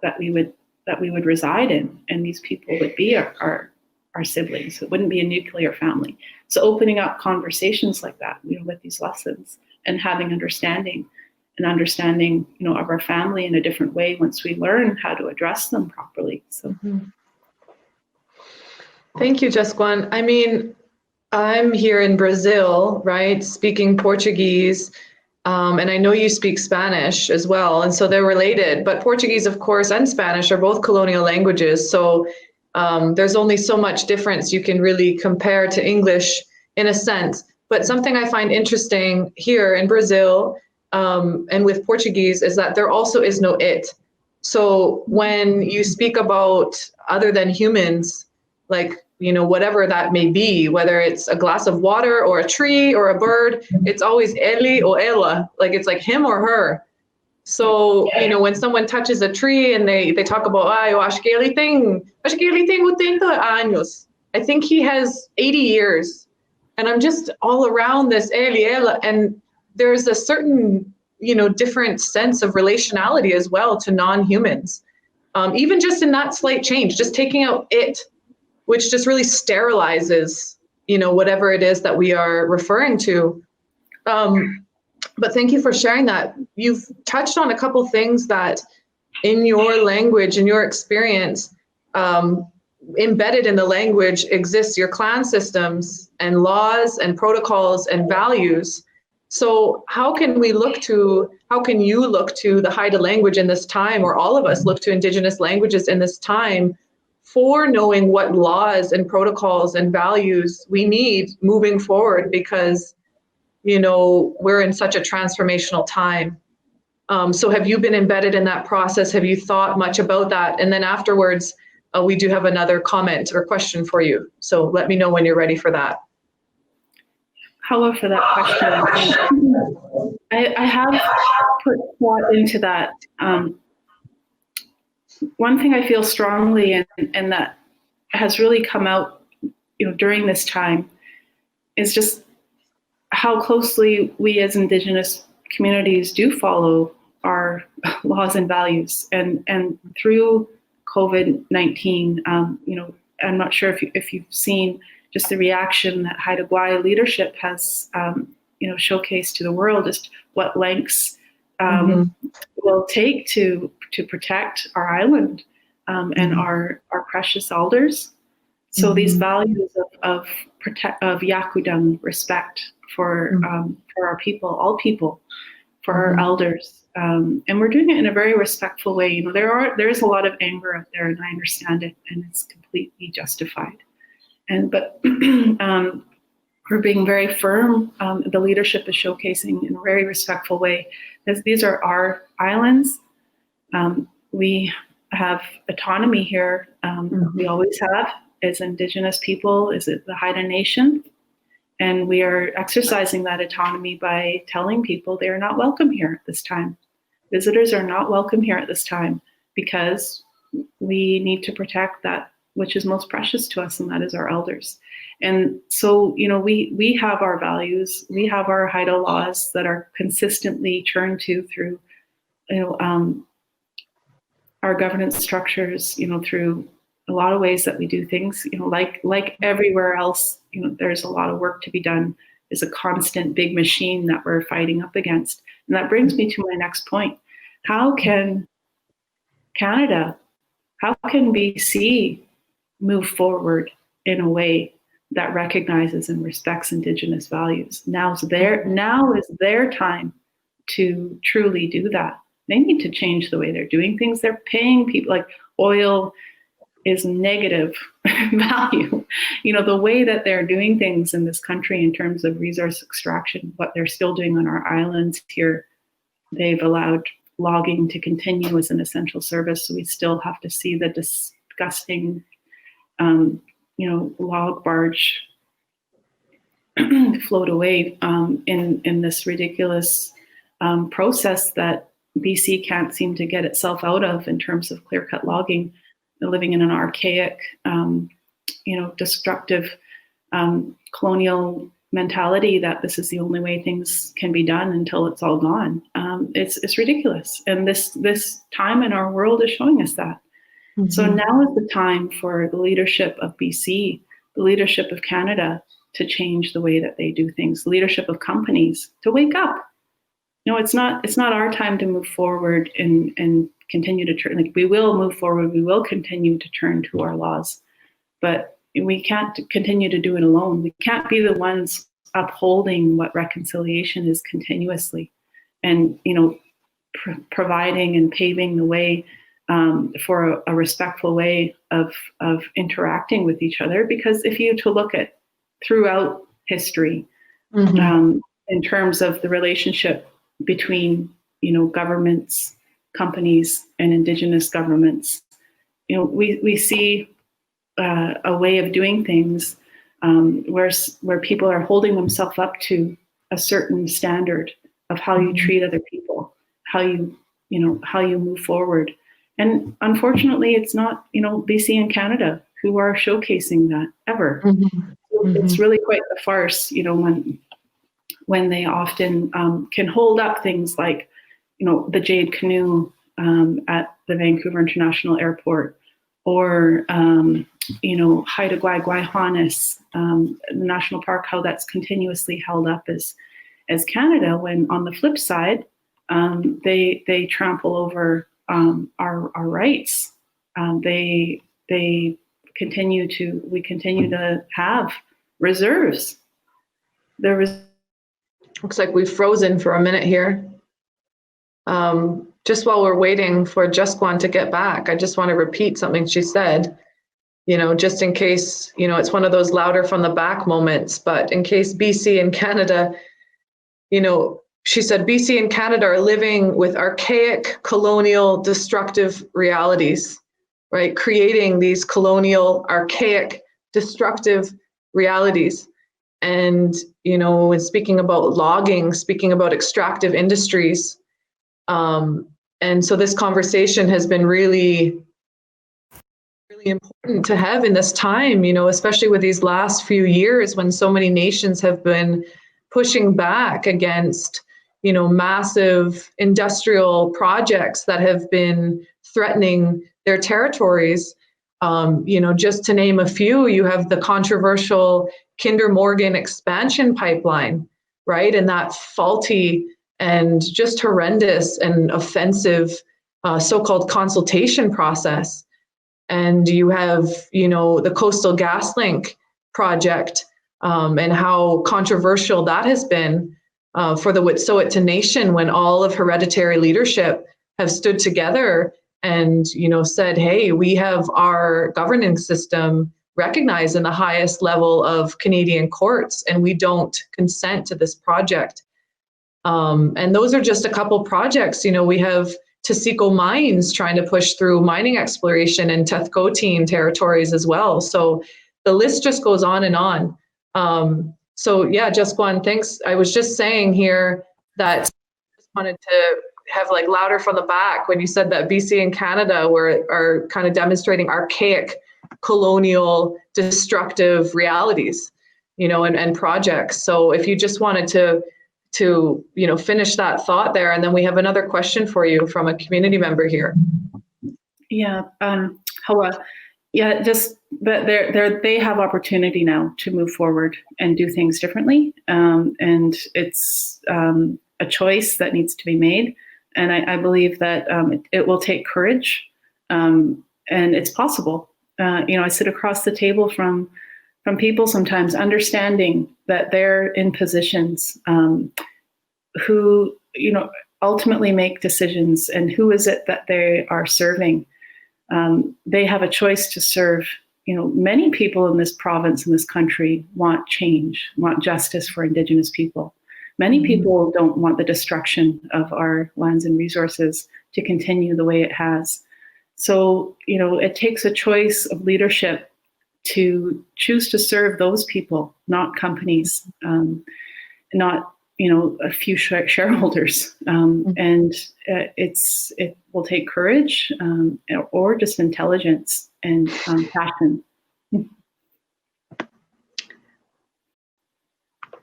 that we would reside in, and these people would be our siblings. It wouldn't be a nuclear family. So opening up conversations like that, with these lessons, and having understanding of our family in a different way once we learn how to address them properly. So Thank you, Jaskwaan. I mean, I'm here in Brazil, right, speaking Portuguese, and I know you speak Spanish as well, and so they're related. But Portuguese, of course, and Spanish are both colonial languages, so there's only so much difference you can really compare to English in a sense. But something I find interesting here in Brazil and with Portuguese is that there also is no it. So when you speak about other than humans, like, whatever that may be, whether it's a glass of water or a tree or a bird, it's always Eli or Ella, like it's like him or her. So, when someone touches a tree and they talk about, ay, ashkeli ting años. I think he has 80 years. And I'm just all around this Eli, Ella, and there's a certain, different sense of relationality as well to non-humans. Even just in that slight change, just taking out it, which just really sterilizes, whatever it is that we are referring to. But thank you for sharing that. You've touched on a couple things that in your language, in your experience, embedded in the language exists your clan systems and laws and protocols and values. So how can you look to the Haida language in this time, or all of us look to Indigenous languages in this time for knowing what laws and protocols and values we need moving forward? Because we're in such a transformational time. So have you been embedded in that process? Have you thought much about that? And then afterwards, we do have another comment or question for you. So let me know when you're ready for that. Hello for that question. I have put thought into that. One thing I feel strongly and that has really come out during this time is just how closely we as Indigenous communities do follow our laws and values. And through COVID-19, I'm not sure if you've seen just the reaction that Haida Gwaii leadership has, showcased to the world, just what lengths will take to protect our island and our precious elders. So these values of yakudang, respect for our people, all people, for our elders, and we're doing it in a very respectful way. There is a lot of anger out there, and I understand it, and it's completely justified. But we're being very firm. The leadership is showcasing in a very respectful way, as these are our islands. We have autonomy here. We always have, as Indigenous people, is it the Haida Nation? And we are exercising that autonomy by telling people they are not welcome here at this time. Visitors are not welcome here at this time because we need to protect that which is most precious to us, and that is our elders. And so, we have our values, we have our Haida laws that are consistently turned to through, our governance structures, through a lot of ways that we do things, like everywhere else, there's a lot of work to be done. There's a constant big machine that we're fighting up against. And that brings me to my next point. How can Canada, how can BC move forward in a way that recognizes and respects Indigenous values? Now is their time to truly do that. They need to change the way they're doing things. They're paying people, like oil is negative value. The way that they're doing things in this country in terms of resource extraction, what they're still doing on our islands here, they've allowed logging to continue as an essential service. So we still have to see the disgusting, log barge float away in this ridiculous process that BC can't seem to get itself out of in terms of clear-cut logging. They're living in an archaic, destructive colonial mentality that this is the only way things can be done until it's all gone. It's ridiculous. And this time in our world is showing us that. Mm-hmm. So now is the time for the leadership of BC, the leadership of Canada to change the way that they do things, the leadership of companies to wake up. It's not our time to move forward and continue to turn. Like, we will move forward, we will continue to turn to our laws, but we can't continue to do it alone. We can't be the ones upholding what reconciliation is continuously, and providing and paving the way for a respectful way of interacting with each other. Because if you to look at throughout history, in terms of the relationship between governments, companies, and Indigenous governments, we see a way of doing things where people are holding themselves up to a certain standard of how you treat other people, how you move forward. And unfortunately, it's not, BC and Canada who are showcasing that ever. It's really quite a farce, when they often can hold up things like, the Jade Canoe at the Vancouver International Airport, or Haida Language Nest, the national park, how that's continuously held up as Canada, when on the flip side, they trample over our rights. We continue to have reserves. Looks like we've frozen for a minute here. Just while we're waiting for Jaskwaan to get back, I just want to repeat something she said, just in case, it's one of those louder from the back moments, but in case BC and Canada, she said BC and Canada are living with archaic, colonial, destructive realities, right? Creating these colonial, archaic, destructive realities. And, when speaking about logging, speaking about extractive industries. And so this conversation has been really, really important to have in this time, especially with these last few years when so many nations have been pushing back against, massive industrial projects that have been threatening their territories. Just to name a few, you have the controversial Kinder Morgan expansion pipeline, right? And that faulty and just horrendous and offensive so-called consultation process. And you have, the Coastal GasLink project and how controversial that has been for the Wet'suwet'en Nation, when all of hereditary leadership have stood together and, said, hey, we have our governing system recognized in the highest level of Canadian courts, and we don't consent to this project. And those are just a couple projects. We have Taseko Mines trying to push through mining exploration in Tethkotin territories as well. So the list just goes on and on. So yeah, Jaskwaan, thanks. I was just saying here that I just wanted to have like louder from the back when you said that BC and Canada are kind of demonstrating archaic, colonial, destructive realities, and projects. So if you just wanted to finish that thought there, and then we have another question for you from a community member here. Yeah, Hawa. Yeah, just that they have opportunity now to move forward and do things differently, and it's a choice that needs to be made. And I believe that it will take courage, and it's possible. I sit across the table from people sometimes, understanding that they're in positions who, ultimately make decisions, and who is it that they are serving. They have a choice to serve. Many people in this province, in this country, want change, want justice for Indigenous people. Many people don't want the destruction of our lands and resources to continue the way it has. So, it takes a choice of leadership to choose to serve those people, not companies, not, a few shareholders. And it will take courage or just intelligence and passion.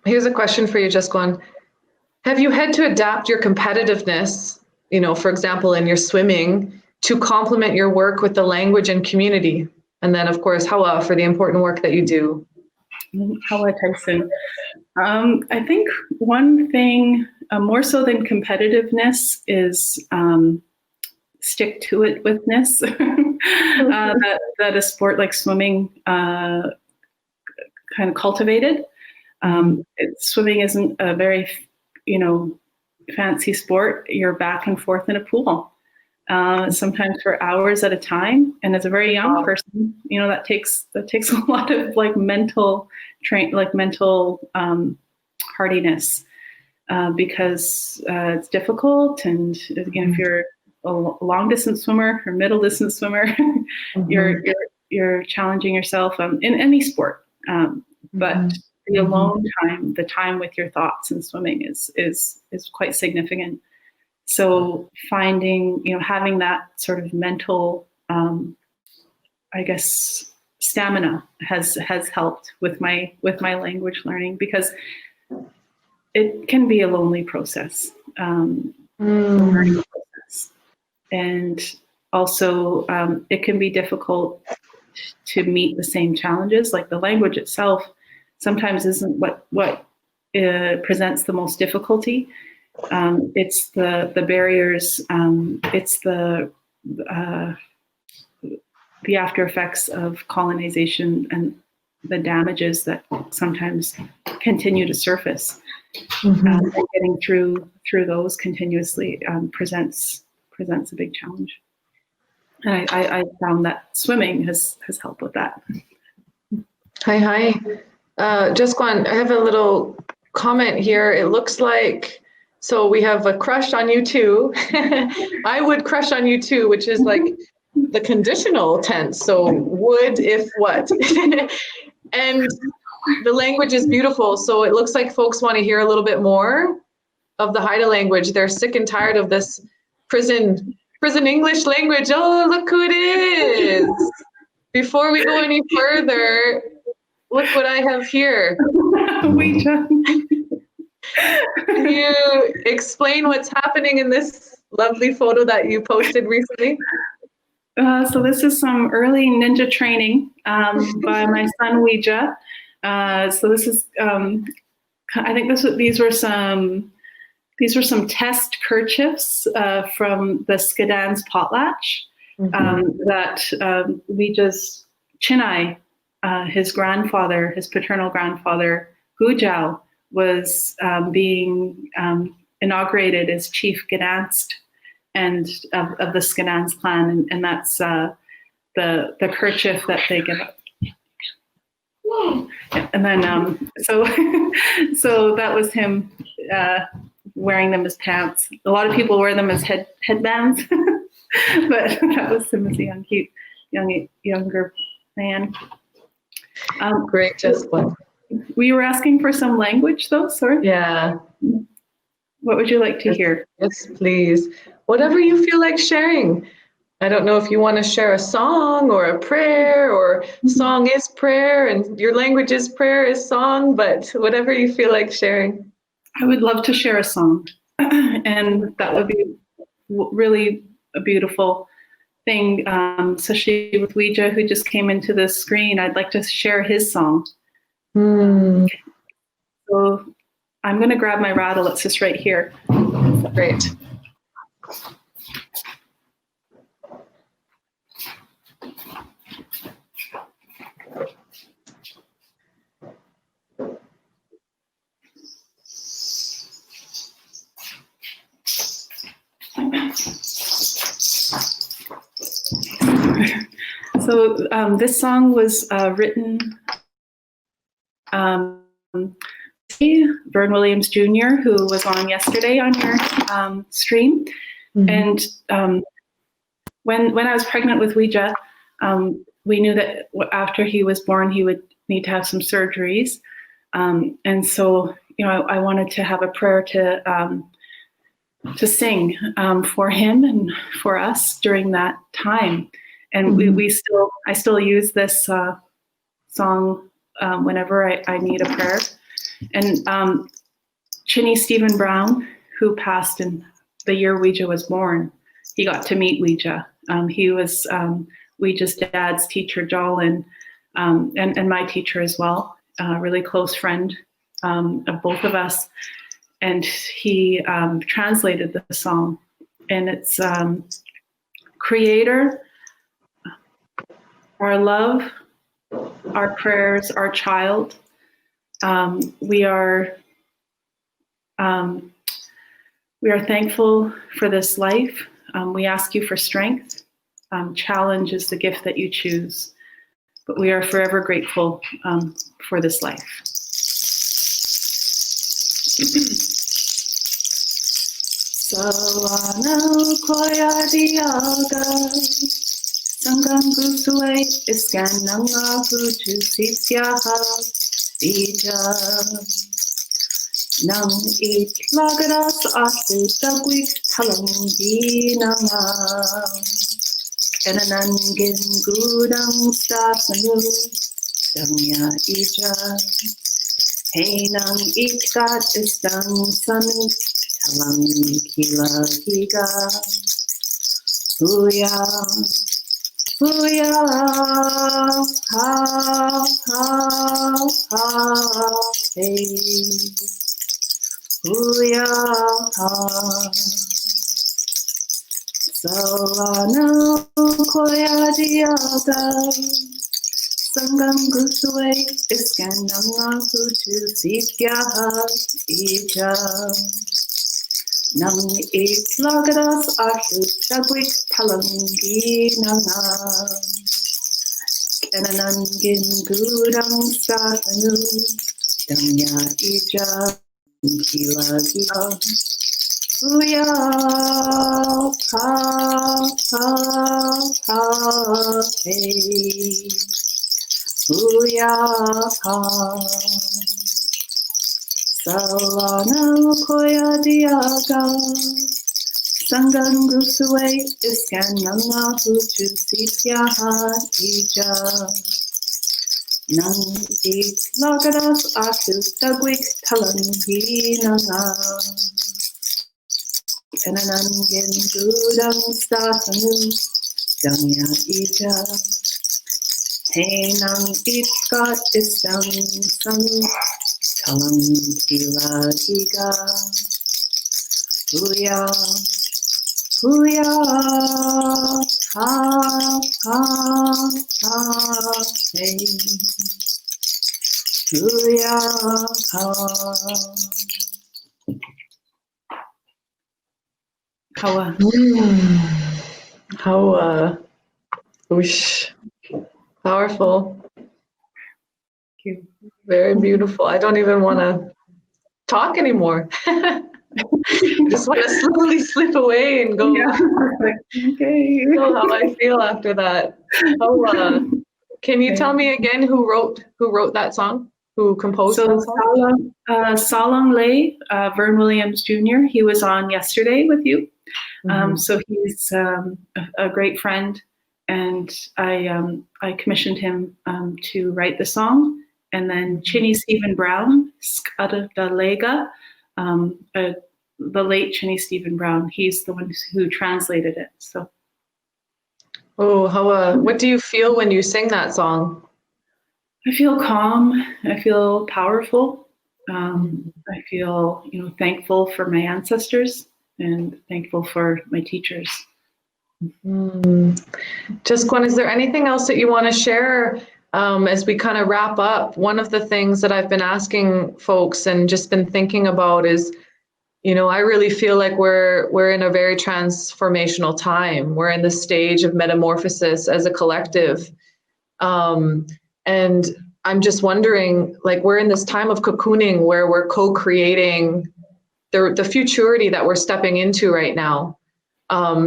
Here's a question for you, Jaskwaan. Have you had to adapt your competitiveness, for example, in your swimming, to complement your work with the language and community? And then, of course, Hawa, for the important work that you do. Hawa Tyson. I think one thing, more so than competitiveness, is stick-to-it-withness that a sport like swimming kind of cultivated. Swimming isn't a very, fancy sport. You're back and forth in a pool, sometimes for hours at a time. And as a very young person, that takes a lot of mental hardiness, because it's difficult. And again, if you're a long distance swimmer or middle distance swimmer, you're you're challenging yourself in any sport. But the alone time, the time with your thoughts in swimming is quite significant. So finding, having that sort of mental, I guess, stamina has helped with my language learning, because it can be a lonely process, learning process, and also it can be difficult to meet the same challenges. Like the language itself sometimes isn't what presents the most difficulty. It's the barriers. It's the after effects of colonization and the damages that sometimes continue to surface. And getting through those continuously presents a big challenge. And I found that swimming has helped with that. Hi. Jaskwaan, I have a little comment here. It looks like, so we have a crush on you too. I would crush on you too, which is like the conditional tense. So would, if, what. And the language is beautiful. So it looks like folks want to hear a little bit more of the Haida language. They're sick and tired of this prison English language. Oh, look who it is. Before we go any further, look what I have here. Can you explain what's happening in this lovely photo that you posted recently? So this is some early ninja training by my son Ouija. So this is, I think these were some test kerchiefs from the Skadans potlatch that Ouija's Chinai, his paternal grandfather, Gujau, was being inaugurated as chief Gadanst and of the Skadans clan, and that's the kerchief that they give up. And then so that was him wearing them as pants. A lot of people wear them as headbands, but that was him as a younger man. Great, Jaskwaan. We were asking for some language, though. Sorry. Yeah. What would you like to hear? Yes, please. Whatever you feel like sharing. I don't know if you want to share a song or a prayer, or song is prayer and your language is prayer is song, but whatever you feel like sharing. I would love to share a song, and that would be really a beautiful thing, especially with Ouija, who just came into the screen. I'd like to share his song. So I'm going to grab my rattle. It's just right here. Great. So this song was written Vern Williams Jr., who was on yesterday on your stream. And when I was pregnant with Ouija, we knew that after he was born, he would need to have some surgeries. And so, I wanted to have a prayer to sing for him and for us during that time. And I still use this song whenever I need a prayer. And Chinny Stephen Brown, who passed in the year Ouija was born, he got to meet Ouija. He was Ouija's dad's teacher, Jolin, and my teacher as well, a really close friend of both of us. And he translated the song. And it's Creator, our love, our prayers, our child. We are thankful for this life. We ask you for strength. Challenge is the gift that you choose, but we are forever grateful for this life. Sawana koya diaga, Sangam Gusue Iskananga Hutu Sityaha Ija Nang It Lagaras Asu Dagwik Talangi Nanga Kenanangin Gudang Sasanu Dangya Ija Hainang Itgat Istang Sanu Talang Kila Higa Huya Huya Ha Ha Ha Hey Huya Ha Salana Koya Diaga Sangam Gusue Iskananga Hutu Sityaha Ija Nang it lagaras Ashu Dagwik Talangi Nanga Kenanangin Gudang Sasanu Dangya Ija Kila Gila Huya Ha Ha Ha Hey Huya Ha Salana Koya Diaga Sangam Gusue Iskananga Hutu Sityaha Ija Nang It Lagaras Asu Dagwik Talangi Nanga Kenanangin Gudang Sasanu Dangya Ija Hainang Itgat Istang Sanu Talang Kila Higa Huya Huya Ha Ha Ha Hey Huya Ha Hawa Whoosh. Powerful. Thank you. Very beautiful. I don't even want to talk anymore. I just want to slowly slip away and go. Yeah. Okay. I know how I feel after that. Can you tell me again who wrote that song? Who composed that song? Salang Lay, Vern Williams Jr. He was on yesterday with you. So he's a great friend, and I commissioned him to write the song. And then Chinny Stephen Brown, Xaad Kil Gwaaygangee, the late Chinny Stephen Brown, he's the one who translated it. So. Oh, what do you feel when you sing that song? I feel calm. I feel powerful. I feel, thankful for my ancestors and thankful for my teachers. Jaskwaan, is there anything else that you want to share as we kind of wrap up? One of the things that I've been asking folks and just been thinking about is, I really feel like we're in a very transformational time. We're in the stage of metamorphosis as a collective. And I'm just wondering, like, we're in this time of cocooning where we're co-creating the futurity that we're stepping into right now.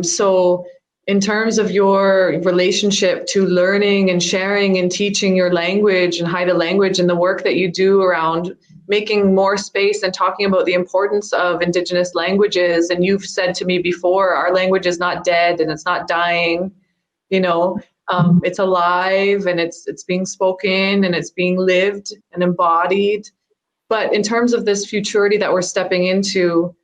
So in terms of your relationship to learning and sharing and teaching your language and Haida language and the work that you do around making more space and talking about the importance of Indigenous languages, and you've said to me before, our language is not dead and it's not dying, it's alive and it's being spoken and it's being lived and embodied. But in terms of this futurity that we're stepping into,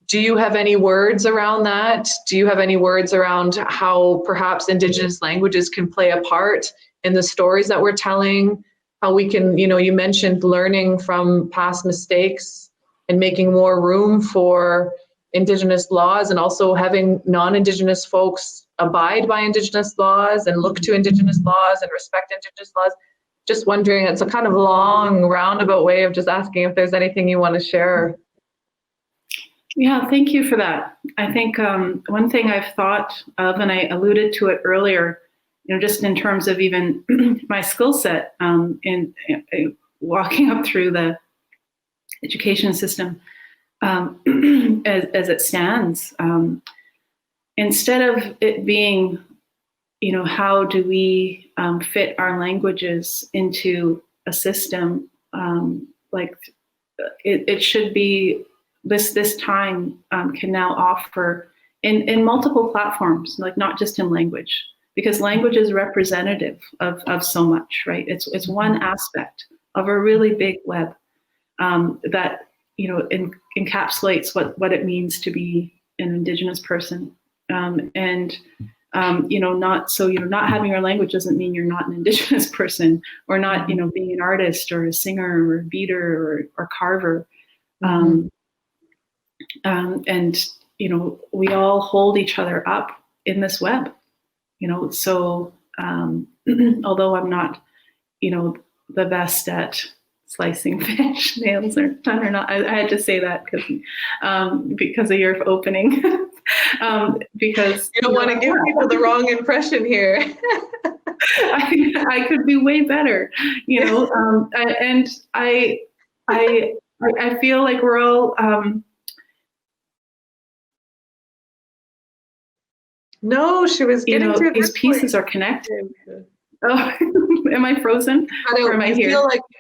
do you have any words around that? Do you have any words around how perhaps Indigenous languages can play a part in the stories that we're telling? How we can, you mentioned learning from past mistakes and making more room for Indigenous laws, and also having non-Indigenous folks abide by Indigenous laws and look to Indigenous laws and respect Indigenous laws. Just wondering, it's a kind of long roundabout way of just asking if there's anything you want to share. Yeah, thank you for that. I think one thing I've thought of, and I alluded to it earlier, just in terms of even my skill set in walking up through the education system as it stands, instead of it being how do we fit our languages into a system? It should be this time can now offer in multiple platforms, like not just in language, because language is representative of so much, right? It's one aspect of a really big web that encapsulates what it means to be an Indigenous person, not having your language doesn't mean you're not an Indigenous person, or not being an artist or a singer or a beater or carver. We all hold each other up in this web, so although I'm not the best at slicing fish, nails are done or not, I had to say that because of your opening. Because you don't want to give people the wrong impression here. I could be way better, and I feel like we're all. No, she was getting through. These pieces are connected. Oh, am I frozen? Or am I here?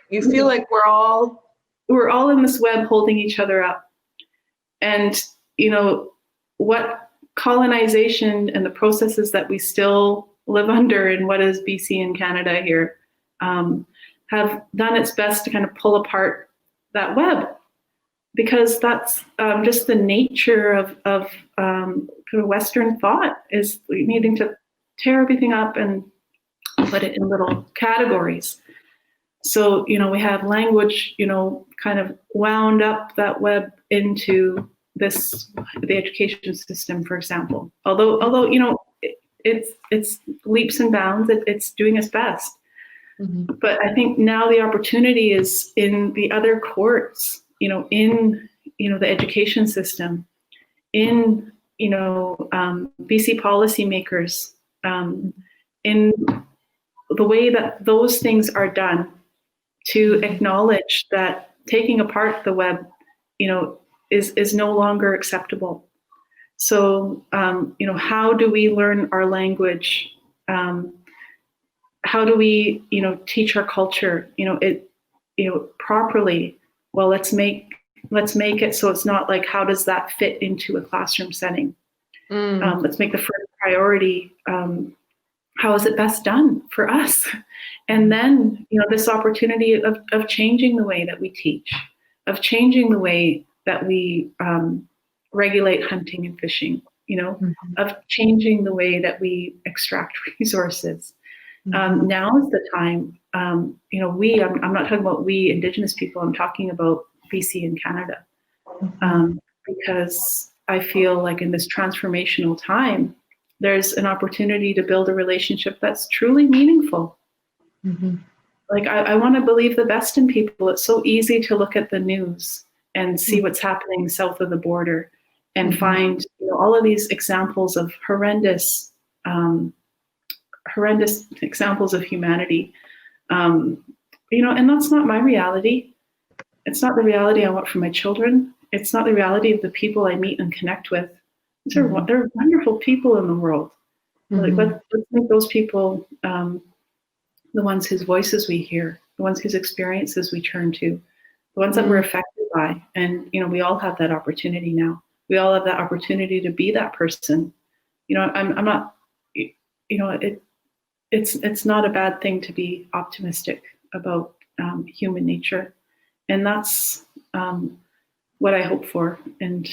You feel like we're all in this web holding each other up, and what colonization and the processes that we still live under in what is BC and Canada here have done its best to kind of pull apart that web, because that's just the nature of kind of Western thought, is needing to tear everything up and put it in little categories. So, we have language, kind of wound up that web into the education system, for example. Although it's leaps and bounds, it's doing its best. Mm-hmm. But I think now the opportunity is in the other courts, in the education system, in BC policymakers, in the way that those things are done, to acknowledge that taking apart the web, is no longer acceptable. So, how do we learn our language? How do we, teach our culture, properly? Well, let's make it so it's not like, how does that fit into a classroom setting? Let's make the first priority, how is it best done for us? And then, this opportunity of changing the way that we teach, of changing the way that we regulate hunting and fishing, of changing the way that we extract resources. Now is the time, I'm not talking about we Indigenous people, I'm talking about BC and Canada, because I feel like in this transformational time, there's an opportunity to build a relationship that's truly meaningful. Mm-hmm. Like, I want to believe the best in people. It's so easy to look at the news and see what's happening south of the border and find all of these examples of horrendous examples of humanity. And that's not my reality. It's not the reality I want for my children. It's not the reality of the people I meet and connect with. They're wonderful people in the world. Like, let's make those people the ones whose voices we hear, the ones whose experiences we turn to, the ones that we're affected by. And, we all have that opportunity now. We all have that opportunity to be that person. I'm not, it's not a bad thing to be optimistic about human nature. And that's what I hope for. And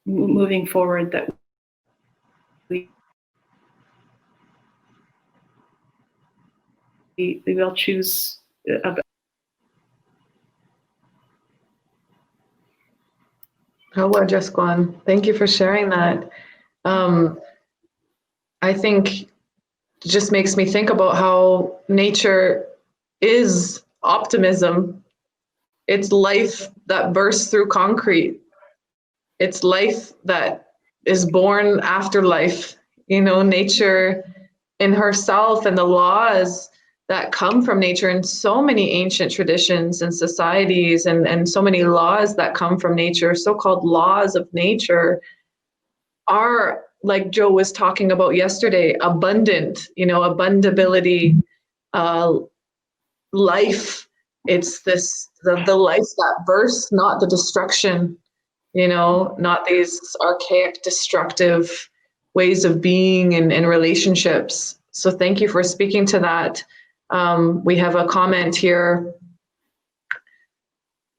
moving forward, that we will choose Hello, Jaskwaan. Thank you for sharing that. I think it just makes me think about how nature is optimism. It's life that bursts through concrete. It's life that is born after life. Nature in herself and the laws that come from nature, and so many ancient traditions and societies and so many laws that come from nature, so-called laws of nature, are like Joe was talking about yesterday, abundant, abundability, life. It's the life that bursts, not the destruction, not these archaic, destructive ways of being and relationships. So thank you for speaking to that. We have a comment here.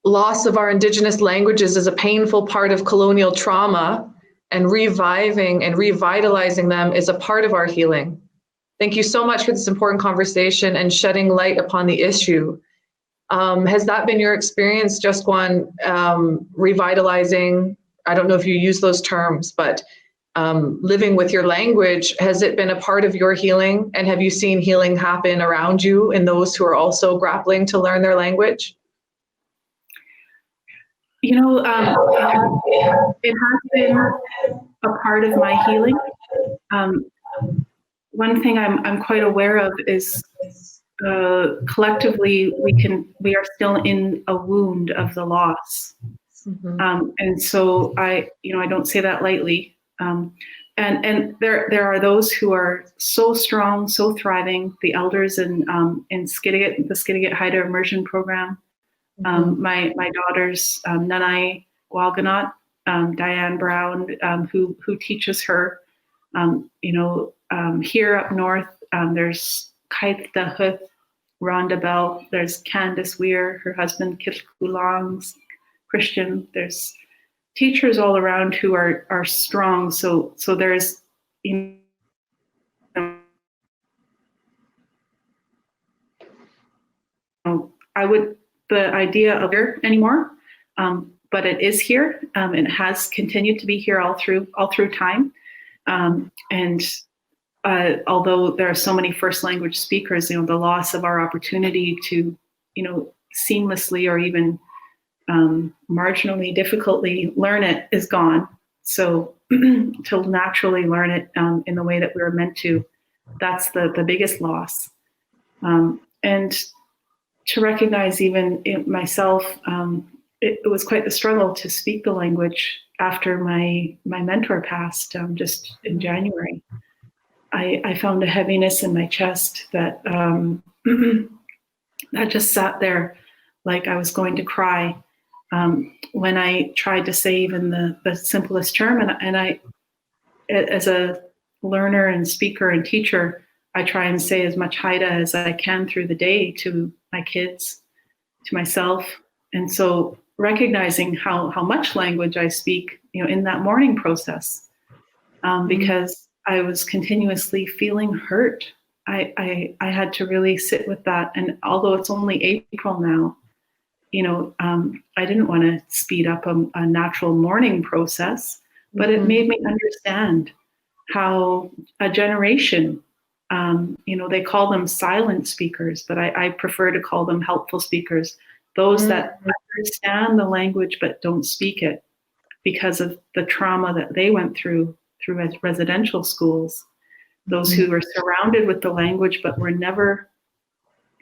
Loss of our Indigenous languages is a painful part of colonial trauma, and reviving and revitalizing them is a part of our healing. Thank you so much for this important conversation and shedding light upon the issue. Has that been your experience, Jaskwaan, revitalizing? I don't know if you use those terms, but living with your language, has it been a part of your healing? And have you seen healing happen around you in those who are also grappling to learn their language? It has been a part of my healing. One thing I'm quite aware of is collectively we are still in a wound of the loss. Mm-hmm. And so I don't say that lightly. And there are those who are so strong, so thriving, the elders in Skidegate, the Skidegate Haida Immersion Program. My daughters, Nanai Walganot, Diane Brown, who teaches her. Here up north, there's Haida Huth, Rhonda Bell. There's Candace Weir, her husband Kit Gulang's Christian. There's teachers all around who are strong. So there's the idea of here anymore, but it is here. It has continued to be here all through time. Although there are so many first language speakers, the loss of our opportunity to, seamlessly or even marginally difficultly learn it is gone. So to naturally learn it in the way that we were meant to, that's the biggest loss. And to recognize even myself, it was quite the struggle to speak the language after my mentor passed just in January. I found a heaviness in my chest that that just sat there like I was going to cry when I tried to say even the simplest term. And I, as a learner and speaker and teacher, I try and say as much Haida as I can through the day to my kids, to myself. And so recognizing how much language I speak, in that mourning process, because I was continuously feeling hurt. I had to really sit with that. And although it's only April now, I didn't want to speed up a natural mourning process, but it made me understand how a generation, they call them silent speakers, but I prefer to call them helpful speakers, those that understand the language but don't speak it because of the trauma that they went through residential schools, those who were surrounded with the language but were never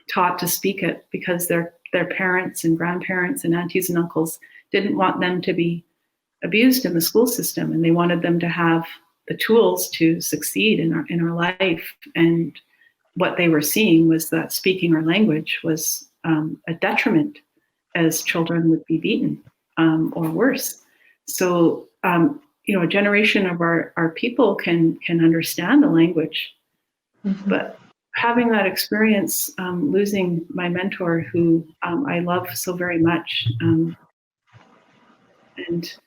taught to speak it because their parents and grandparents and aunties and uncles didn't want them to be abused in the school system, and they wanted them to have the tools to succeed in our life. And what they were seeing was that speaking our language was a detriment, as children would be beaten or worse. So a generation of our people can understand the language, but having that experience, losing my mentor, who I love so very much, and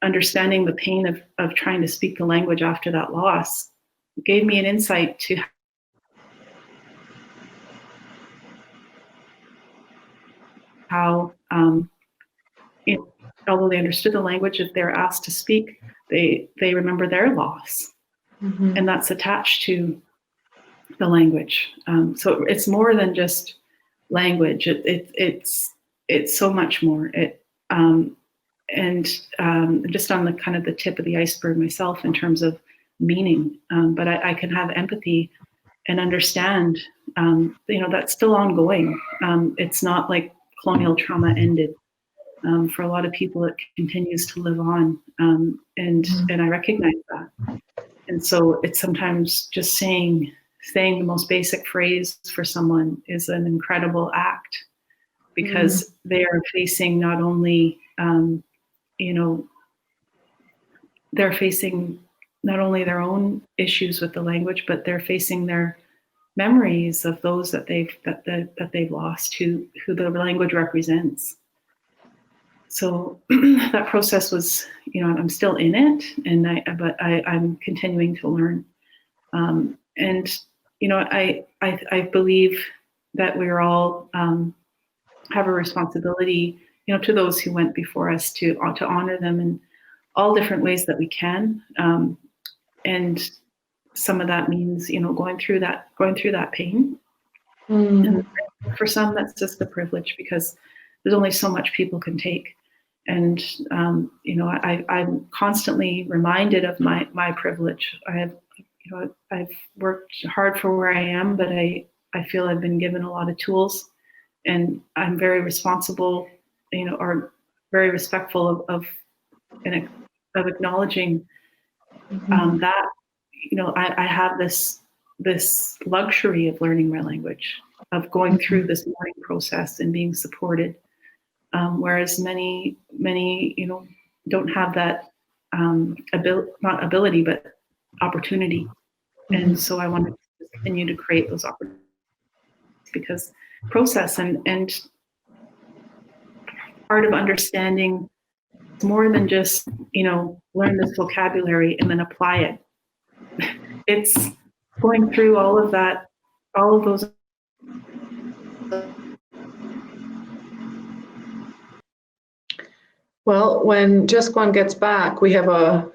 understanding the pain of trying to speak the language after that loss, gave me an insight to how, although they understood the language, if they're asked to speak, they remember their loss, and that's attached to the language. So it's more than just language. It's so much more. And just on the kind of the tip of the iceberg myself in terms of meaning, but I can have empathy and understand. That's still ongoing. It's not like colonial trauma ended. For a lot of people, it continues to live on, and I recognize that. And so it's sometimes just saying the most basic phrase for someone is an incredible act, because they are facing not only, they're facing not only their own issues with the language, but they're facing their memories of those that they've lost, who the language represents. So that process was, I'm still in it, but I'm continuing to learn. I believe that we're all have a responsibility, to those who went before us to honor them in all different ways that we can. And some of that means, going through that pain. And for some, that's just a privilege, because there's only so much people can take. And I'm constantly reminded of my privilege. I've worked hard for where I am, but I feel I've been given a lot of tools, and I'm very responsible, or very respectful of acknowledging that, I have this luxury of learning my language, of going through this learning process and being supported. Whereas many, don't have that not ability, but opportunity. And so I want to continue to create those opportunities, because process and part of understanding is more than just, learn this vocabulary and then apply it. It's going through all of that, all of those. Well, when Jaskwaan gets back, we have a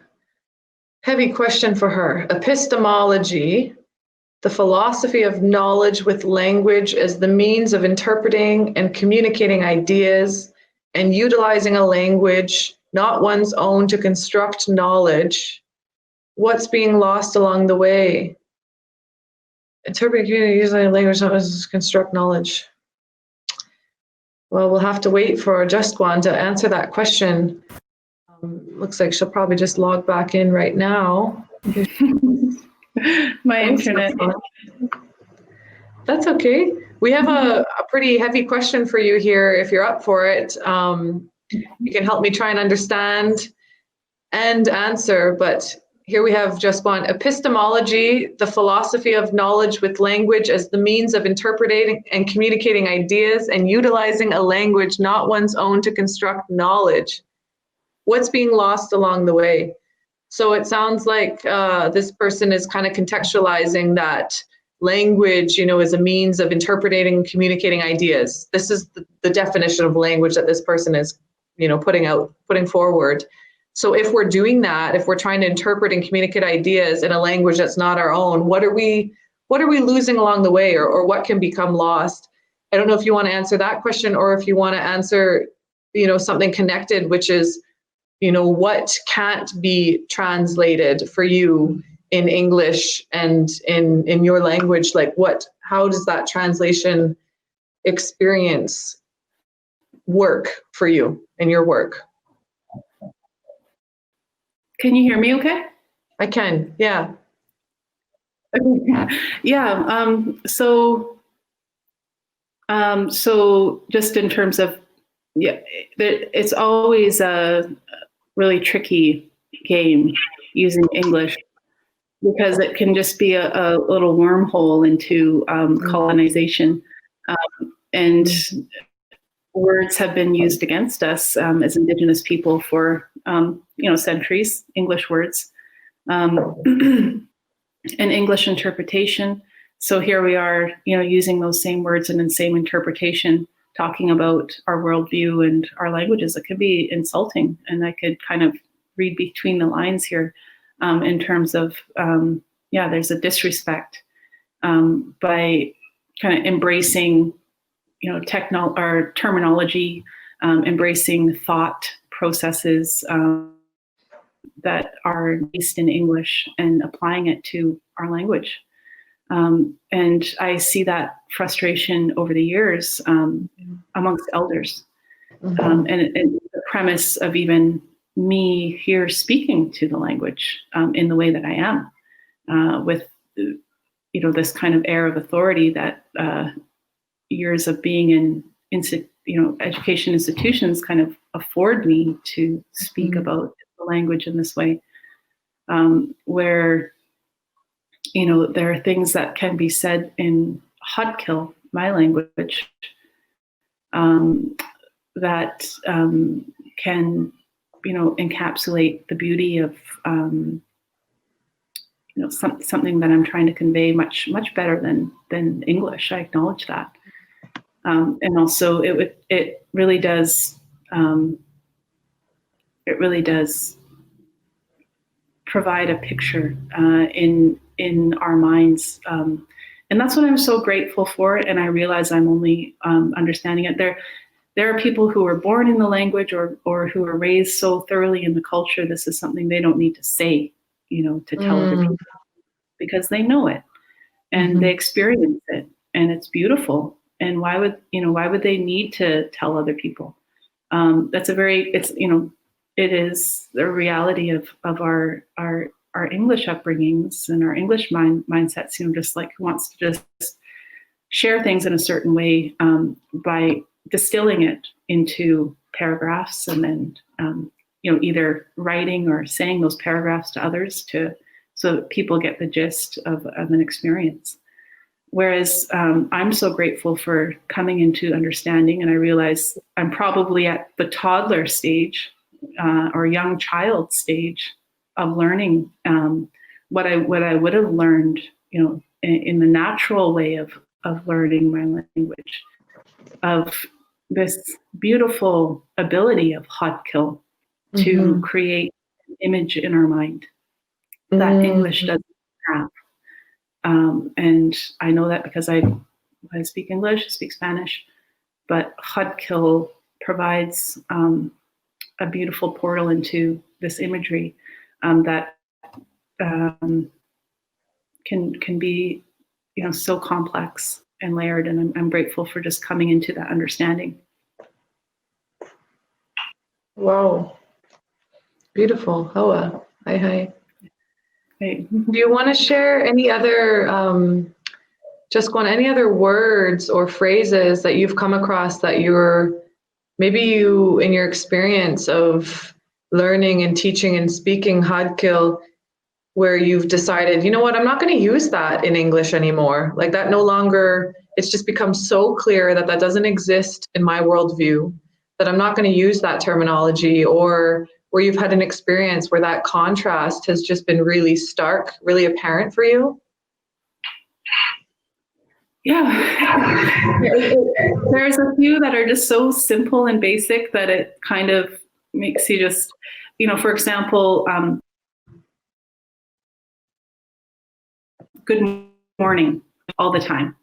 heavy question for her. Epistemology, the philosophy of knowledge with language as the means of interpreting and communicating ideas and utilizing a language not one's own to construct knowledge. What's being lost along the way? Interpreting, communicating, using a language not one's to construct knowledge. Well, we'll have to wait for Jaskwaan to answer that question. Looks like she'll probably just log back in right now. My internet. That's okay. We have a pretty heavy question for you here, if you're up for it. You can help me try and understand and answer, but here we have Jaskwaan. Epistemology, the philosophy of knowledge with language as the means of interpreting and communicating ideas and utilizing a language not one's own to construct knowledge. What's being lost along the way? So it sounds like this person is kind of contextualizing that language, is a means of interpreting and communicating ideas. This is the definition of language that this person is, putting forward. So if we're doing that, if we're trying to interpret and communicate ideas in a language that's not our own, what are we losing along the way, or what can become lost? I don't know if you want to answer that question, or if you want to answer, something connected, which is, what can't be translated for you in English and in your language? Like how does that translation experience work for you in your work? Can you hear me okay? I can, yeah. Yeah, so just in terms of, it's always a really tricky game using English, because it can just be a little wormhole into colonization. And words have been used against us as Indigenous people for centuries, English words, and English interpretation. So here we are, using those same words and in same interpretation, talking about our worldview and our languages. It could be insulting, and I could kind of read between the lines here in terms of, there's a disrespect by kind of embracing or terminology, embracing thought processes that are based in English and applying it to our language. And I see that frustration over the years amongst elders. And the premise of even me here speaking to the language in the way that I am. with, this kind of air of authority that years of being in education institutions kind of afford me to speak about the language in this way, where, there are things that can be said in Xaad Kil, my language, that can, encapsulate the beauty of, something that I'm trying to convey much better than English. I acknowledge that, and also it really does provide a picture in our minds, and that's what I'm so grateful for. And I realize I'm only understanding it. There are people who are born in the language or who are raised so thoroughly in the culture. This is something they don't need to say, to tell other people, because they know it and they experience it, and it's beautiful. And why would they need to tell other people? It is the reality of our English upbringings and our English mindsets, just like who wants to just share things in a certain way by distilling it into paragraphs, and then either writing or saying those paragraphs to others so that people get the gist of an experience. Whereas I'm so grateful for coming into understanding, and I realize I'm probably at the toddler stage or young child stage of learning what I would have learned, in the natural way of learning my language, of this beautiful ability of Xaad Kil to create an image in our mind that English doesn't have. And I know that because I speak English, I speak Spanish, but Xaad Kil provides a beautiful portal into this imagery that can be, so complex and layered. And I'm grateful for just coming into that understanding. Wow. Beautiful. Hoa. Hi. Hey. Do you want to share any other, Jaskwaan, any other words or phrases that you've come across that maybe you, in your experience of learning and teaching and speaking Xaad Kil, where you've decided, what, I'm not going to use that in English anymore. Like that no longer, it's just become so clear that doesn't exist in my worldview, that I'm not going to use that terminology, or where you've had an experience where that contrast has just been really stark, really apparent for you? Yeah. There's a few that are just so simple and basic that it kind of makes you just, for example, good morning all the time.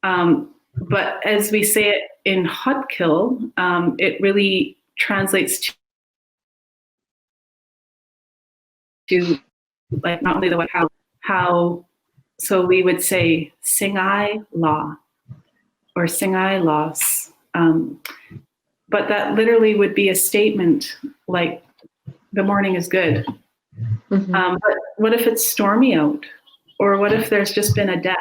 But as we say it in Xaad Kil, it really translates to like not only the what, how, so we would say singai la or singai los, but that literally would be a statement like the morning is good. But what if it's stormy out? Or what if there's just been a death?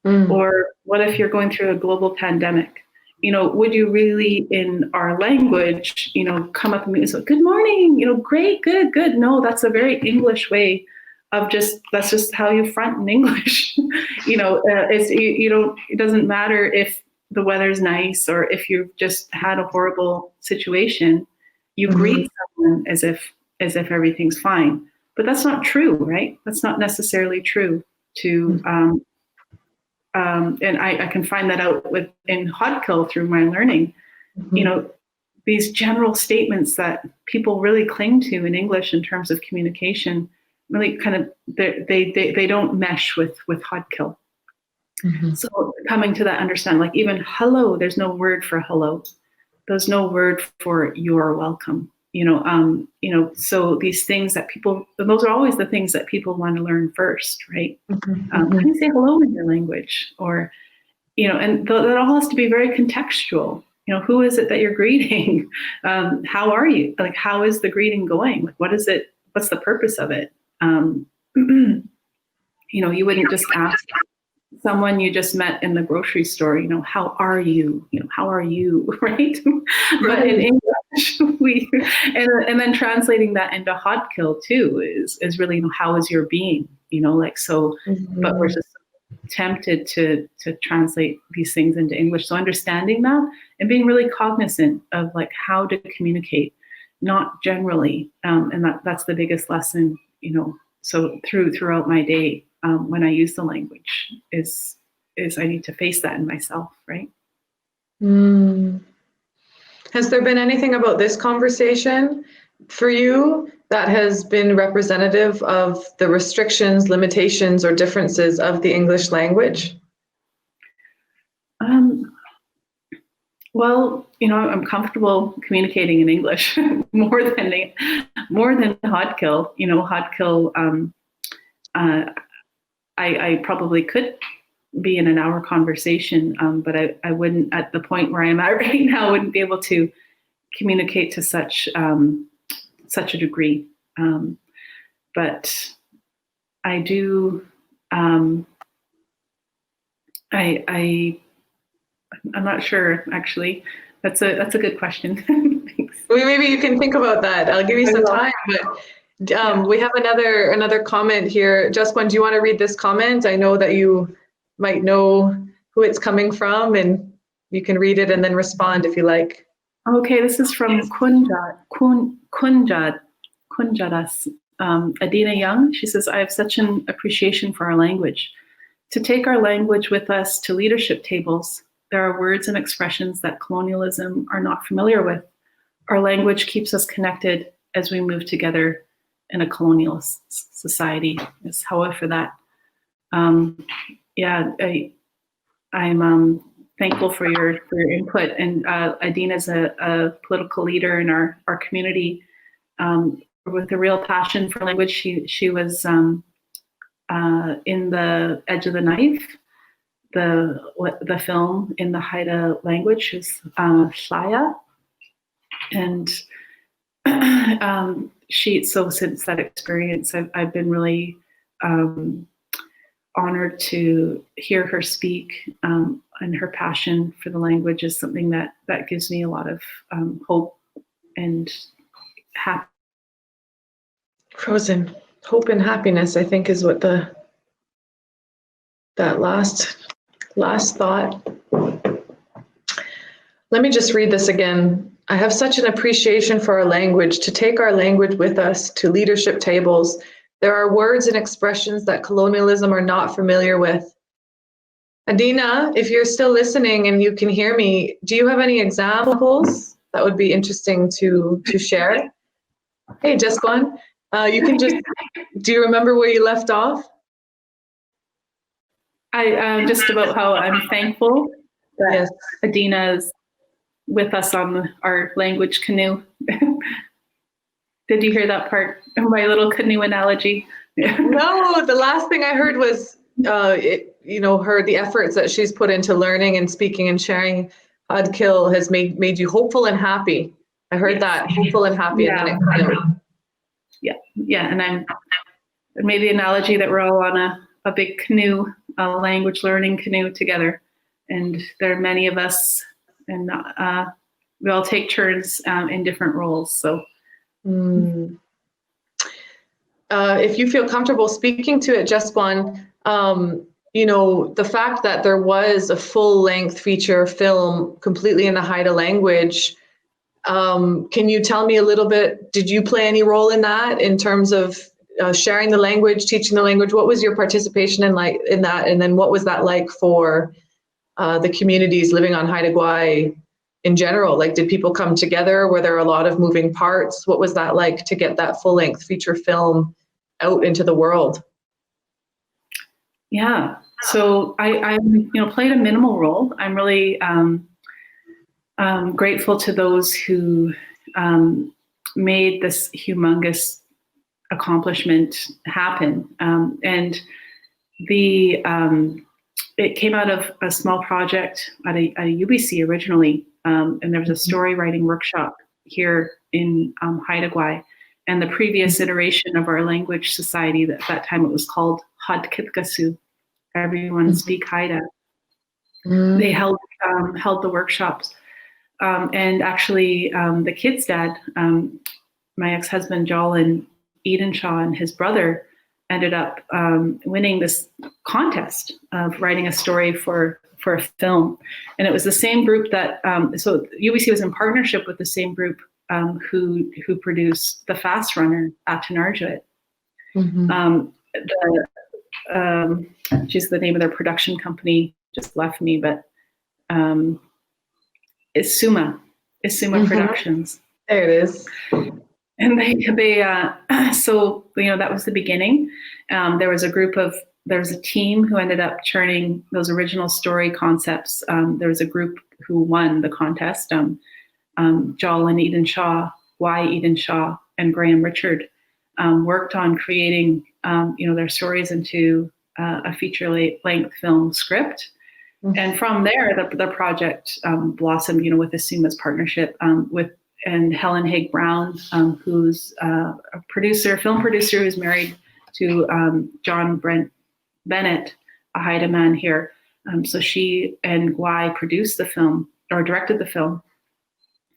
Or what if you're going through a global pandemic? Would you really, in our language, come up and say, good morning, great, good. No, that's a very English way of that's just how you front in English. It doesn't matter if the weather's nice or if you've just had a horrible situation, you greet someone as if everything's fine. But that's not true, right? That's not necessarily true and I can find that out in Xaad Kil through my learning. These general statements that people really cling to in English in terms of communication, really kind of they don't mesh with Xaad Kil. So coming to that understanding, like even hello, there's no word for hello. There's no word for you're welcome. So these things that those are always the things that people want to learn first, right? How do you say hello in your language? Or, and that all has to be very contextual. Who is it that you're greeting? How are you? Like, how is the greeting going? Like, what is it? What's the purpose of it? you wouldn't just ask someone you just met in the grocery store, how are you? How are you, right? But in English, and then translating that into Xaad Kil too is really, how is your being? So, but we're just tempted to translate these things into English. So understanding that and being really cognizant of how to communicate, not generally, and that's the biggest lesson, So throughout my day, when I use the language, is I need to face that in myself, right? Has there been anything about this conversation for you that has been representative of the restrictions, limitations, or differences of the English language? Well, I'm comfortable communicating in English more than Xaad Kil. Xaad Kil, I probably could be in an hour conversation, but I wouldn't, at the point where I'm at right now, wouldn't be able to communicate to such a degree. But I do. I'm not sure, actually. That's a good question. Thanks. Well, maybe you can think about that. I'll give you some time. But we have another comment here. Jaskwaan, do you want to read this comment? I know that you might know who it's coming from, and you can read it and then respond if you like. Okay, this is from Kunjadas. Adina Young. She says, I have such an appreciation for our language. To take our language with us to leadership tables, there are words and expressions that colonialism are not familiar with. Our language keeps us connected as we move together in a colonialist society. Is however for that. I'm thankful for your input. And Adina is a political leader in our community with a real passion for language. She was in the Edge of the Knife, the film in the Haida language is Shaya, and since that experience, I've been really honored to hear her speak, and her passion for the language is something that gives me a lot of hope and happiness. Frozen. Hope and happiness, I think, is what that last thought. Let me just read this again. I have such an appreciation for our language. To take our language with us to leadership tables, there are words and expressions that colonialism are not familiar with. Adina, if you're still listening and you can hear me, do you have any examples that would be interesting to share? Hey, Jaskwaan, you can just, do you remember where you left off? I just about how I'm thankful that Yes. Adina is with us on our language canoe. Did you hear that part of my little canoe analogy? No, the last thing I heard was the efforts that she's put into learning and speaking and sharing. Xaad Kil has made you hopeful and happy. I heard that, hopeful and happy. Yeah. And then it Yeah, and I made the analogy that we're all on a big canoe, a language learning canoe together, and there are many of us, and we all take turns in different roles. So, if you feel comfortable speaking to it, Jaskwaan, the fact that there was a full-length feature film completely in the Haida language, can you tell me a little bit, did you play any role in that in terms of sharing the language, teaching the language? What was your participation in that? And then what was that like for the communities living on Haida Gwaii in general? Like, did people come together? Were there a lot of moving parts? What was that like to get that full-length feature film out into the world? Yeah, so I played a minimal role. I'm really grateful to those who made this humongous accomplishment happen, and it came out of a small project at a UBC originally, and there was a story writing workshop here in Haida Gwaii, and the previous iteration of our language society, that time it was called Haida Language. Everyone speak Haida. They held the workshops. And actually, the kid's dad, my ex-husband Jalin Edenshaw, and his brother ended up winning this contest of writing a story for a film. And it was the same group that, so UBC was in partnership with the same group who produced The Fast Runner, Atanarjuit. Just the name of their production company just left me, but Isuma Productions. There it is. And they so that was the beginning. There was a team who ended up churning those original story concepts. There was a group who won the contest. Jalin Edenshaw, Edenshaw, and Graham Richard worked on creating their stories into a feature-length film script. And from there, the project blossomed, with Isuma's partnership and Helen Haig Brown, who's a film producer who's married to John Brent Bennett, a Haida man here. So she and Gwai produced the film, or directed the film,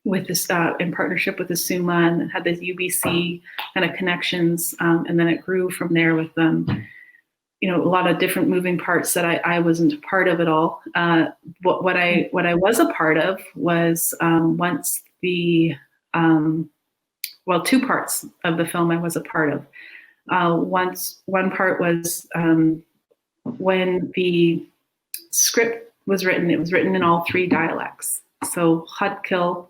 with this in partnership with Isuma, and had this UBC kind of connections, and then it grew from there with a lot of different moving parts that I wasn't a part of at all. What I was a part of was once the two parts of the film I was a part of. One part was when the script was written. It was written in all three dialects. So Xaad Kil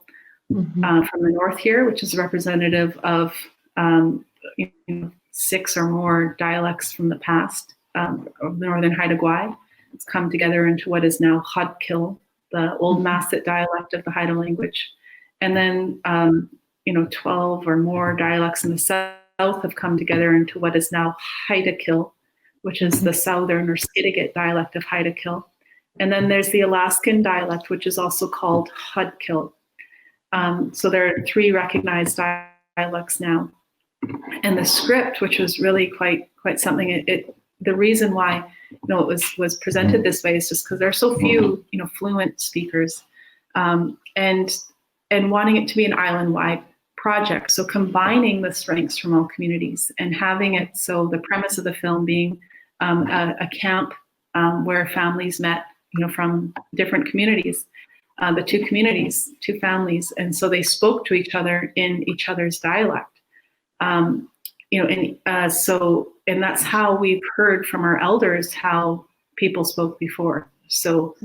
from the north here, which is representative of 6 or more dialects from the past of northern Haida Gwaii. It's come together into what is now Xaad Kil, the old Masset dialect of the Haida language. And then 12 or more dialects in the south have come together into what is now Haida Kil, which is the southern or Skidegate dialect of Haida Kil. And then there's the Alaskan dialect, which is also called Xaad Kil. So there are 3 recognized dialects now. And the script, which was really quite something, the reason why it was presented this way is just because there are so few fluent speakers, and wanting it to be an island-wide project. So combining the strengths from all communities and having it so the premise of the film being a camp where families met from different communities, the 2 families, and so they spoke to each other in each other's dialect. And that's how we've heard from our elders how people spoke before. So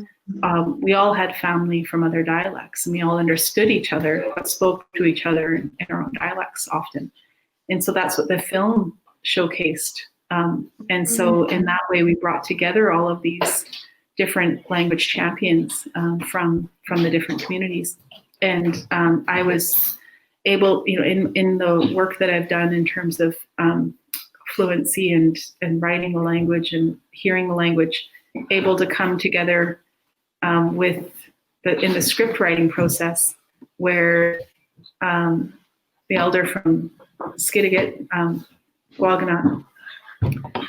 we all had family from other dialects, and we all understood each other, but spoke to each other in our own dialects often. And so that's what the film showcased. And so in that way, we brought together all of these different language champions from the different communities. And I was able, in the work that I've done in terms of fluency and writing the language and hearing the language, able to come together in the script writing process, where the elder from Skidegate, Gwaaygangee,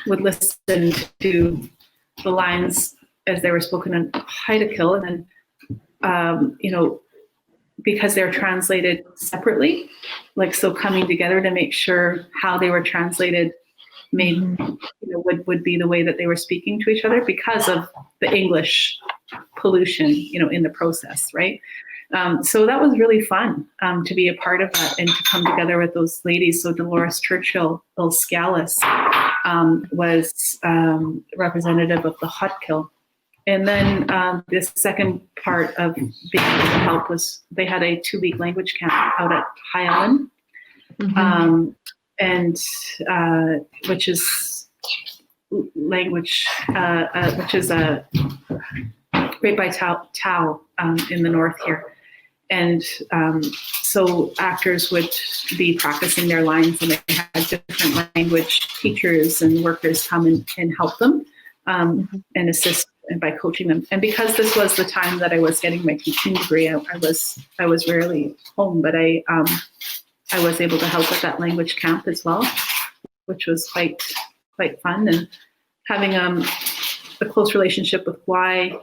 would listen to the lines as they were spoken in Haida Kil, and then because they're translated separately, so coming together to make sure how they were translated would be the way that they were speaking to each other because of the English pollution, in the process, right? So that was really fun to be a part of that and to come together with those ladies. So Dolores Churchill Ilscalis was representative of the Xaad Kil. And then the second part of being able to help was they had a 2-week language camp out at Haida and which is language, which is right by Tau in the north here. And so actors would be practicing their lines, and they had different language teachers and workers come and help them and assist and by coaching them. And because this was the time that I was getting my teaching degree, I was rarely home, but I was able to help with that language camp as well, which was quite fun, and having a close relationship with Gwai,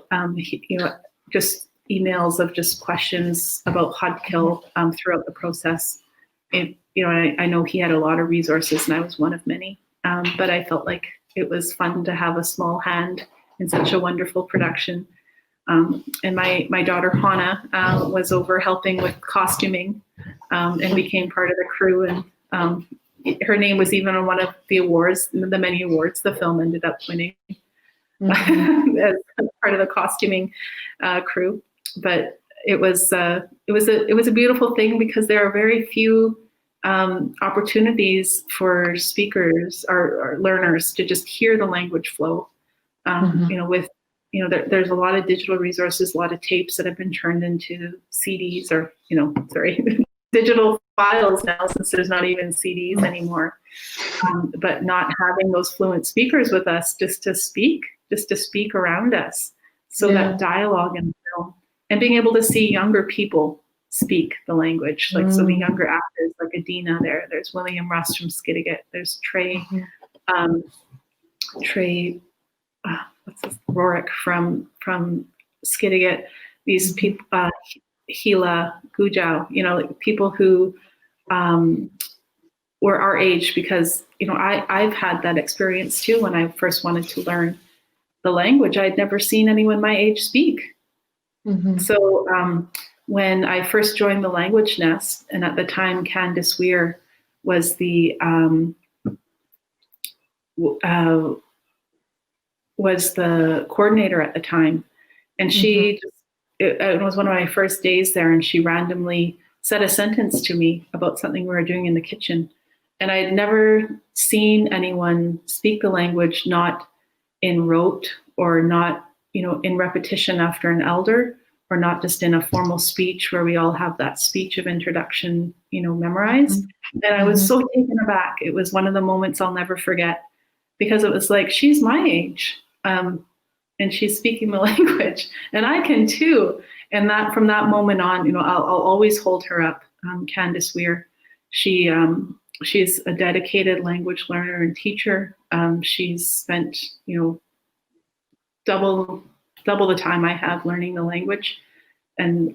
just emails of just questions about Xaad Kil throughout the process. I know he had a lot of resources, and I was one of many, but I felt like it was fun to have a small hand in such a wonderful production. And my daughter Hannah was over helping with costuming, and became part of the crew. And her name was even on one of the awards, the many awards the film ended up winning, as part of the costuming crew. But it was a beautiful thing, because there are very few opportunities for speakers or learners to just hear the language flow. There's a lot of digital resources, a lot of tapes that have been turned into CDs, or digital files now, since there's not even CDs anymore. But not having those fluent speakers with us just to speak around us. So that dialogue and film, and being able to see younger people speak the language, so the younger actors like Adina there's William Russ from Skidegate, there's Trey Rorick from Skidegate, these people, Hila Gujau, people who were our age, because I've had that experience too. When I first wanted to learn the language, I'd never seen anyone my age speak. So when I first joined the Language Nest, and at the time Candice Weir was the coordinator at the time, and she it was one of my first days there, and she randomly said a sentence to me about something we were doing in the kitchen, and I had never seen anyone speak the language not in rote, or not in repetition after an elder, or not just in a formal speech where we all have that speech of introduction memorized. And I was so taken aback. It was one of the moments I'll never forget, because it was like, she's my age, and she's speaking the language, and I can too. And that, from that moment on, I'll always hold her up. Candice Weir, she's a dedicated language learner and teacher. She's spent double the time I have learning the language, and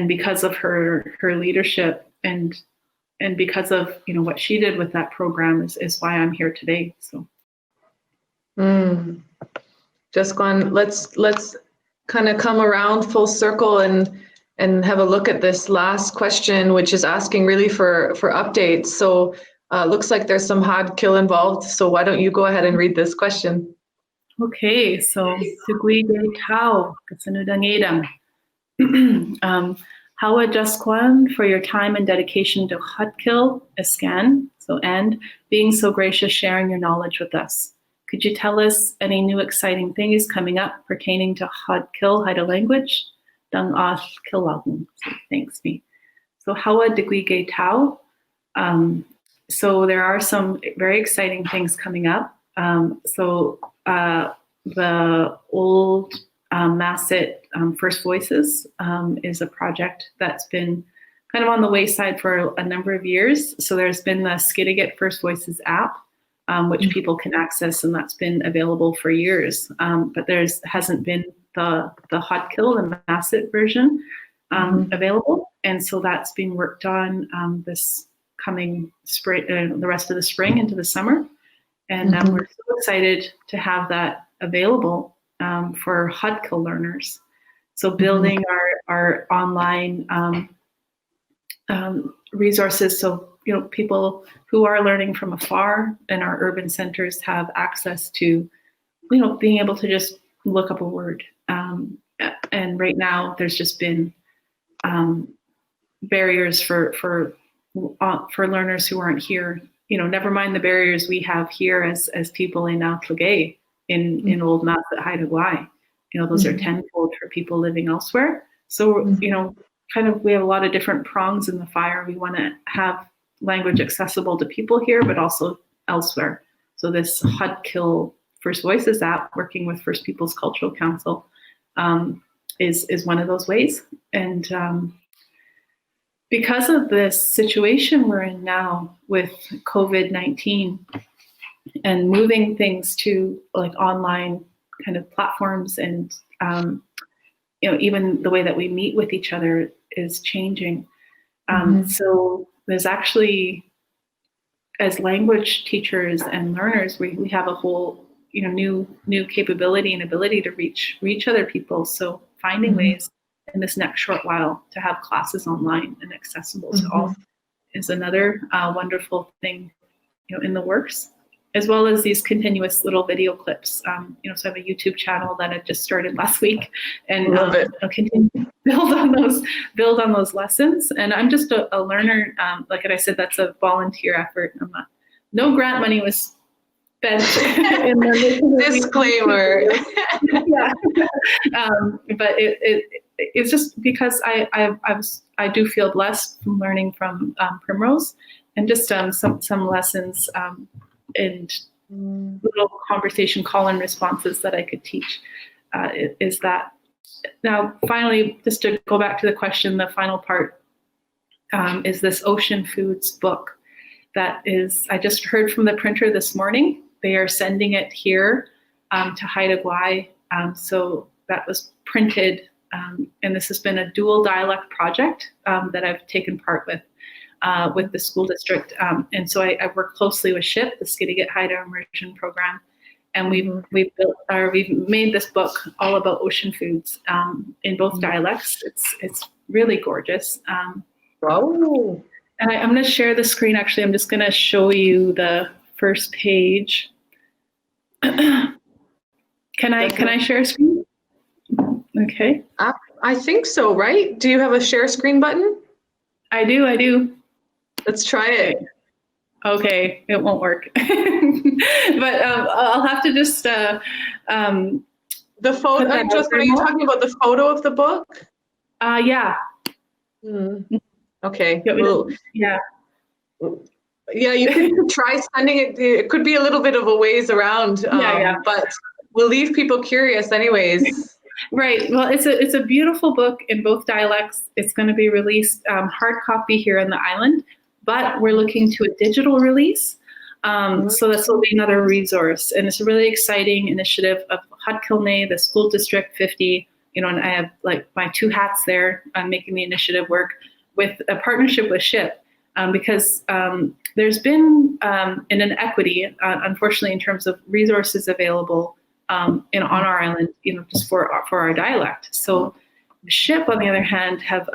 because of her leadership, and because of what she did with that program is why I'm here today. So. Jaskwaan, let's kind of come around full circle and have a look at this last question, which is asking really for updates. So looks like there's some Xaad Kil involved. So why don't you go ahead and read this question? Okay, so Tau, Hawa Jaskwaan, for your time and dedication to Xaad Kil, and being so gracious sharing your knowledge with us. Could you tell us any new exciting things coming up pertaining to Xaad Kil, Haida language? Dung Ash Kilagun. Thanks me. So Hawa Degwige Tau. So there are some very exciting things coming up. The old Masset First Voices is a project that's been kind of on the wayside for a number of years. So there's been the Skidegate First Voices app, which people can access, and that's been available for years. But hasn't been the Xaad Kil, the Masset version, available. And so that's being worked on this coming spring, the rest of the spring into the summer. And we're so excited to have that available for Xaad Kil learners. So building our online resources, so people who are learning from afar in our urban centers have access to being able to just look up a word. And right now there's just been barriers for learners who aren't here. Never mind the barriers we have here as people in Outlagay, in Old Masset Haida Gwai. Those are tenfold for people living elsewhere. So, kind of, we have a lot of different prongs in the fire. We want to have language accessible to people here, but also elsewhere. So this Xaad Kil First Voices app, working with First Peoples Cultural Council, is one of those ways. And because of this situation we're in now with COVID-19, and moving things to like online kind of platforms, and even the way that we meet with each other is changing. So there's actually, as language teachers and learners, we have a whole new capability and ability to reach other people. So finding ways in this next short while to have classes online and accessible to all is another wonderful thing, in the works, as well as these continuous little video clips. So I have a YouTube channel that I just started last week, and I'll continue to build on those lessons. And I'm just a learner. Like I said, that's a volunteer effort. No grant money was spent in the disclaimer. Yeah, but it's just because I do feel blessed from learning from Primrose, and just some lessons and little conversation call-in responses that I could teach. Is that now finally, just to go back to the question, the final part is this Ocean Foods book. That is, I just heard from the printer this morning. They are sending it here to Haida Gwaii. So that was printed, and this has been a dual dialect project that I've taken part with the school district. And so I work closely with SHIP, the Skidegate Haida Immersion Program, and we've made this book all about ocean foods in both dialects. It's really gorgeous. Oh. And I'm going to share the screen. Actually, I'm just going to show you the first page. Can I share a screen? Okay. I think so, right? Do you have a share screen button? I do. Let's try it. Okay, it won't work. But I'll have to just the photo. Are you talking about the photo of the book? Yeah. Okay. Yeah. Yeah, you can try sending it. It could be a little bit of a ways around, but we'll leave people curious anyways. Right. Well, it's a beautiful book in both dialects. It's going to be released hard copy here on the island, but we're looking to a digital release. So this will be another resource, and it's a really exciting initiative of Xaad Kil Gwaaygangee, the school district 50. And I have like my two hats there. I'm making the initiative work with a partnership with SHIP, because there's been an inequity, unfortunately, in terms of resources available on our island, just for our dialect. So SHIP, on the other hand, have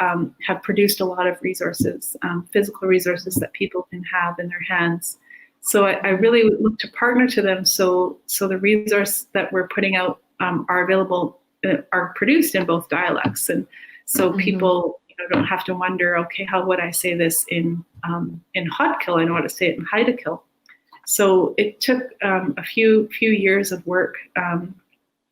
produced a lot of resources, physical resources that people can have in their hands. So I really look to partner to them. So the resource that we're putting out are available, are produced in both dialects, and so people don't have to wonder, okay, how would I say this in Xaad Kil? I know how to say it in Haida Kil. So it took a few years of work,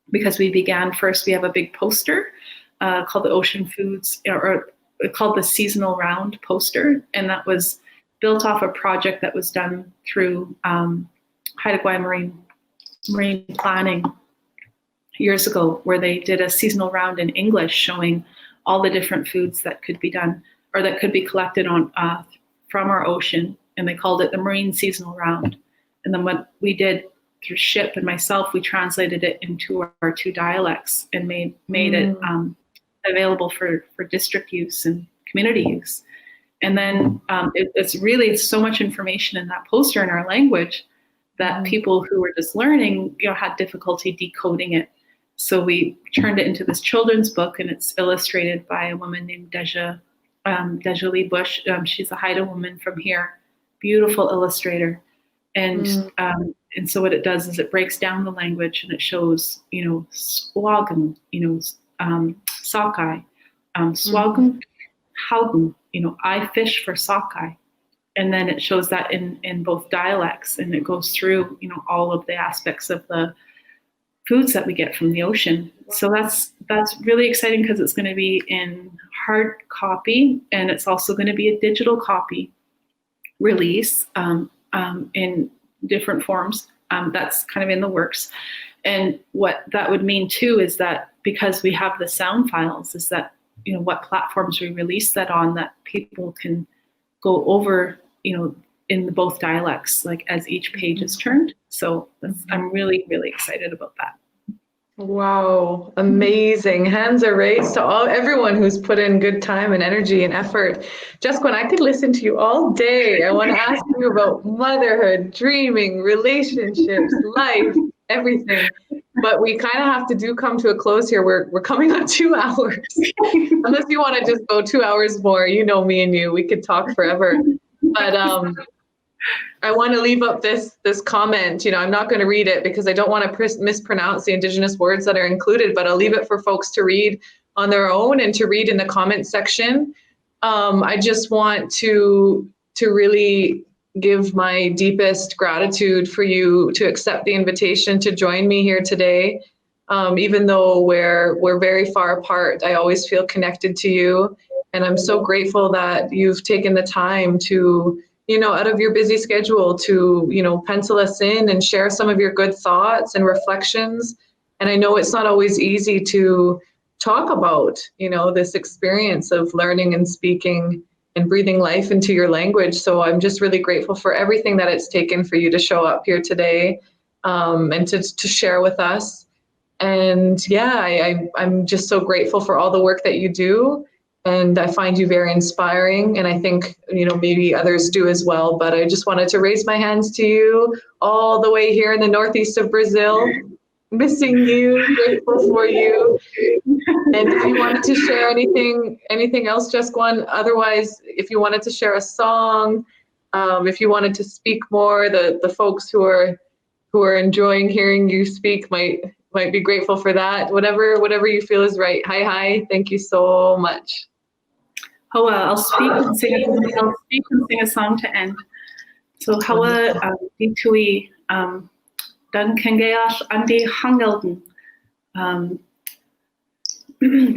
because we began first. We have a big poster called the Ocean Foods, or called the Seasonal Round poster, and that was built off a project that was done through Haida Gwaii Marine Planning years ago, where they did a seasonal round in English showing all the different foods that could be done or that could be collected on from our ocean, and they called it the Marine Seasonal Round. And then what we did through SHIP and myself, we translated it into our two dialects and made it available for district use and community use. And then it's so much information in that poster in our language that people who were just learning, had difficulty decoding it. So we turned it into this children's book, and it's illustrated by a woman named Deja Lee Bush. She's a Haida woman from here, beautiful illustrator. And so what it does is it breaks down the language, and it shows, swagan, sockeye, swagan, haugen, I fish for sockeye. And then it shows that in both dialects, and it goes through, all of the aspects of the foods that we get from the ocean. So that's really exciting, because it's going to be in hard copy, and it's also going to be a digital copy release in different forms. That's kind of in the works. And what that would mean too is that because we have the sound files, is that what platforms we release that on, that people can go over in both dialects, like as each page is turned. So I'm really, really excited about that. Wow, amazing. Hands are raised to everyone who's put in good time and energy and effort. Jaskwaan, I could listen to you all day. I want to ask you about motherhood, dreaming, relationships, life, everything. But we kind of have to come to a close here. We're coming on 2 hours. Unless you want to just go 2 hours more, you know me and you, we could talk forever. But I want to leave up this comment. I'm not going to read it because I don't want to mispronounce the Indigenous words that are included, but I'll leave it for folks to read on their own and to read in the comment section. I just want to really give my deepest gratitude for you to accept the invitation to join me here today. Even though we're very far apart, I always feel connected to you. And I'm so grateful that you've taken the time to, out of your busy schedule to, pencil us in and share some of your good thoughts and reflections. And I know it's not always easy to talk about, this experience of learning and speaking and breathing life into your language. So I'm just really grateful for everything that it's taken for you to show up here today and to share with us. And yeah, I'm just so grateful for all the work that you do. And I find you very inspiring. And I think, maybe others do as well. But I just wanted to raise my hands to you all the way here in the northeast of Brazil. Missing you, grateful for you. And if you wanted to share anything else, Jaskwaan, otherwise, if you wanted to share a song, if you wanted to speak more, the folks who are enjoying hearing you speak might be grateful for that. Whatever you feel is right. Hi. Thank you so much. Hawa, I'll speak and sing a song to end. So Hawa ditui dan kengeash andi hangelden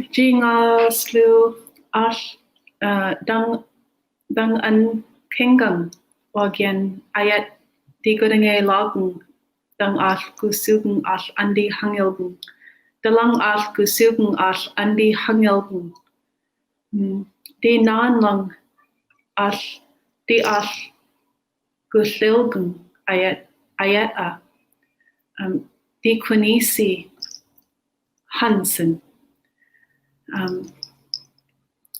jinga slu ash dang an kengam wagyan ayat di godenge lagun dang ash gusugen ash andi hangelden dalang ash gusugen ash andi hangelden di nan lang ash di ash gusilgen ayat a di kunisi Hansen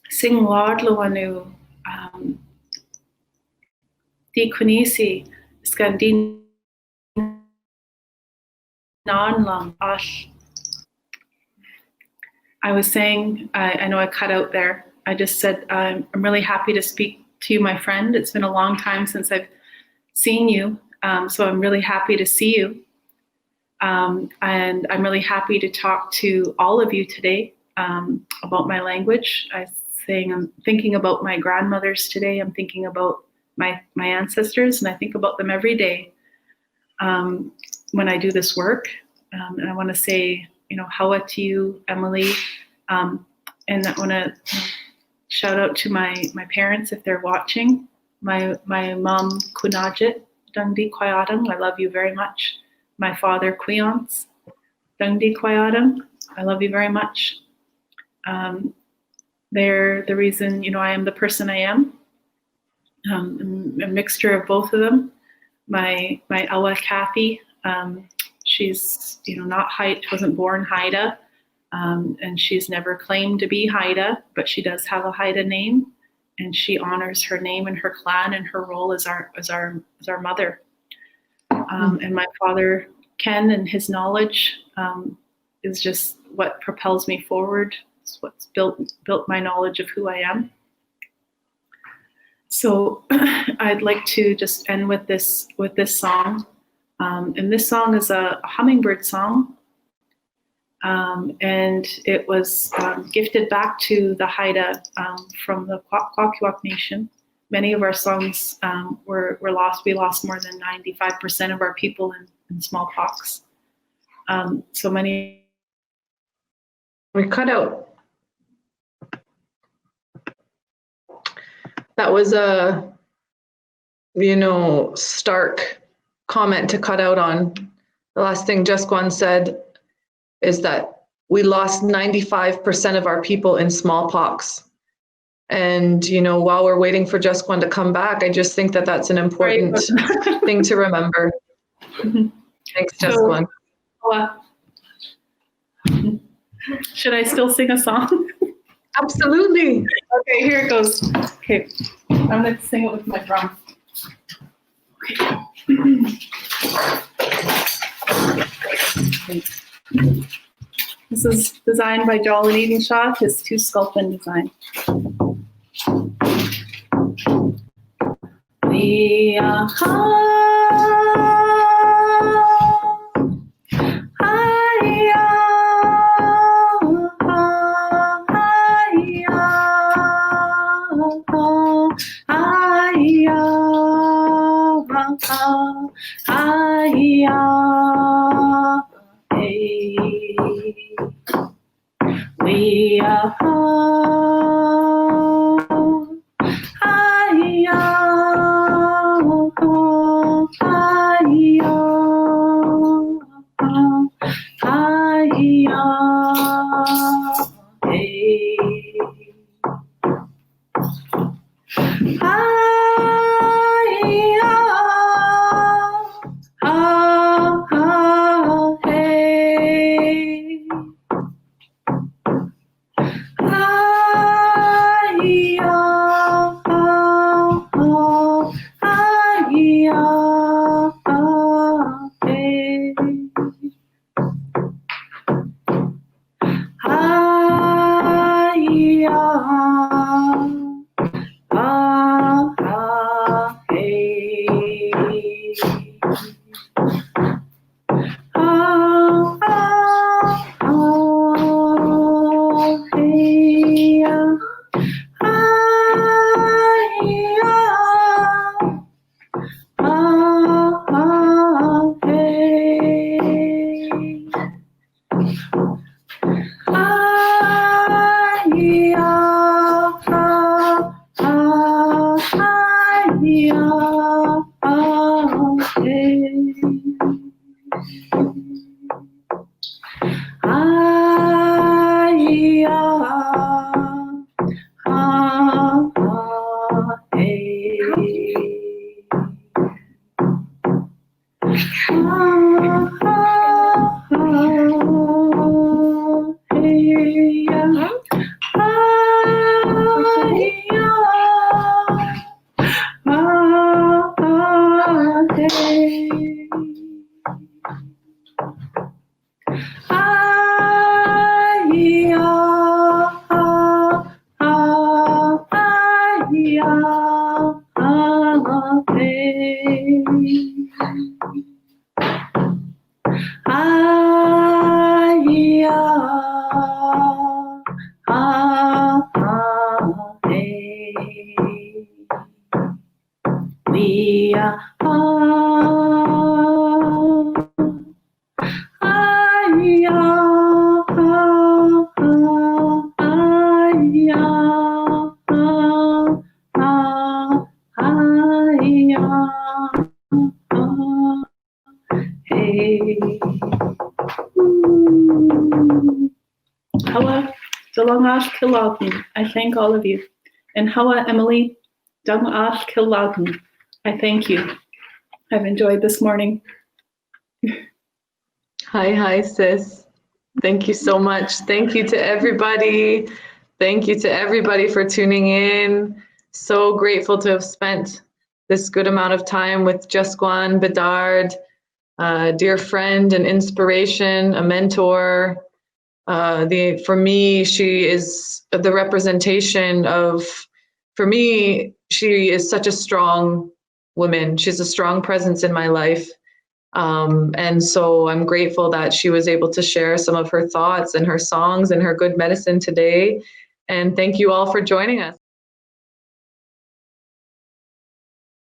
sing wardlawanu di kunisi skandin nan lang ash. I was saying, I know I cut out there. I just said, I'm really happy to speak to you, my friend. It's been a long time since I've seen you. So I'm really happy to see you. And I'm really happy to talk to all of you today about my language. I'm thinking about my grandmothers today. I'm thinking about my ancestors, and I think about them every day when I do this work. And I want to say, hawa to you, Emily. And I want to shout out to my parents if they're watching. My mom, Kunajit, Dungdi Kwayadam, I love you very much. My father, Kuyans, Dungdi Kwayadam, I love you very much. They're the reason, I am the person I am. A mixture of both of them. My Awa Kathy, she's, not Haida, wasn't born Haida, and she's never claimed to be Haida, but she does have a Haida name, and she honors her name and her clan and her role as our mother. And my father, Ken, and his knowledge is just what propels me forward. It's what's built my knowledge of who I am. So I'd like to just end with this song. And this song is a hummingbird song. And it was gifted back to the Haida from the Kwakwak Nation. Many of our songs were lost. We lost more than 95% of our people in smallpox. So many. We cut out. That was a, stark comment to cut out on. The last thing Jaskwaan said is that we lost 95% of our people in smallpox. And, you know, while we're waiting for Jaskwaan to come back, I just think that that's an important thing to remember. Thanks, Jaskwaan. Should I still sing a song? Absolutely. Okay, here it goes. Okay, I'm going to sing it with my drum. Okay. This is designed by Jolly Shaw, his 2 sculpin design. We are we are I thank all of you. And Hawa, Emily, Xaad Kil Gwaaygangee, I thank you. I've enjoyed this morning. Hi, sis. Thank you so much. Thank you to everybody. Thank you to everybody for tuning in. So grateful to have spent this good amount of time with Jaskwaan Bedard, a dear friend and inspiration, a mentor. For me, she is the representation of, for me, she is such a strong woman. She's a strong presence in my life. And so I'm grateful that she was able to share some of her thoughts and her songs and her good medicine today. And thank you all for joining us.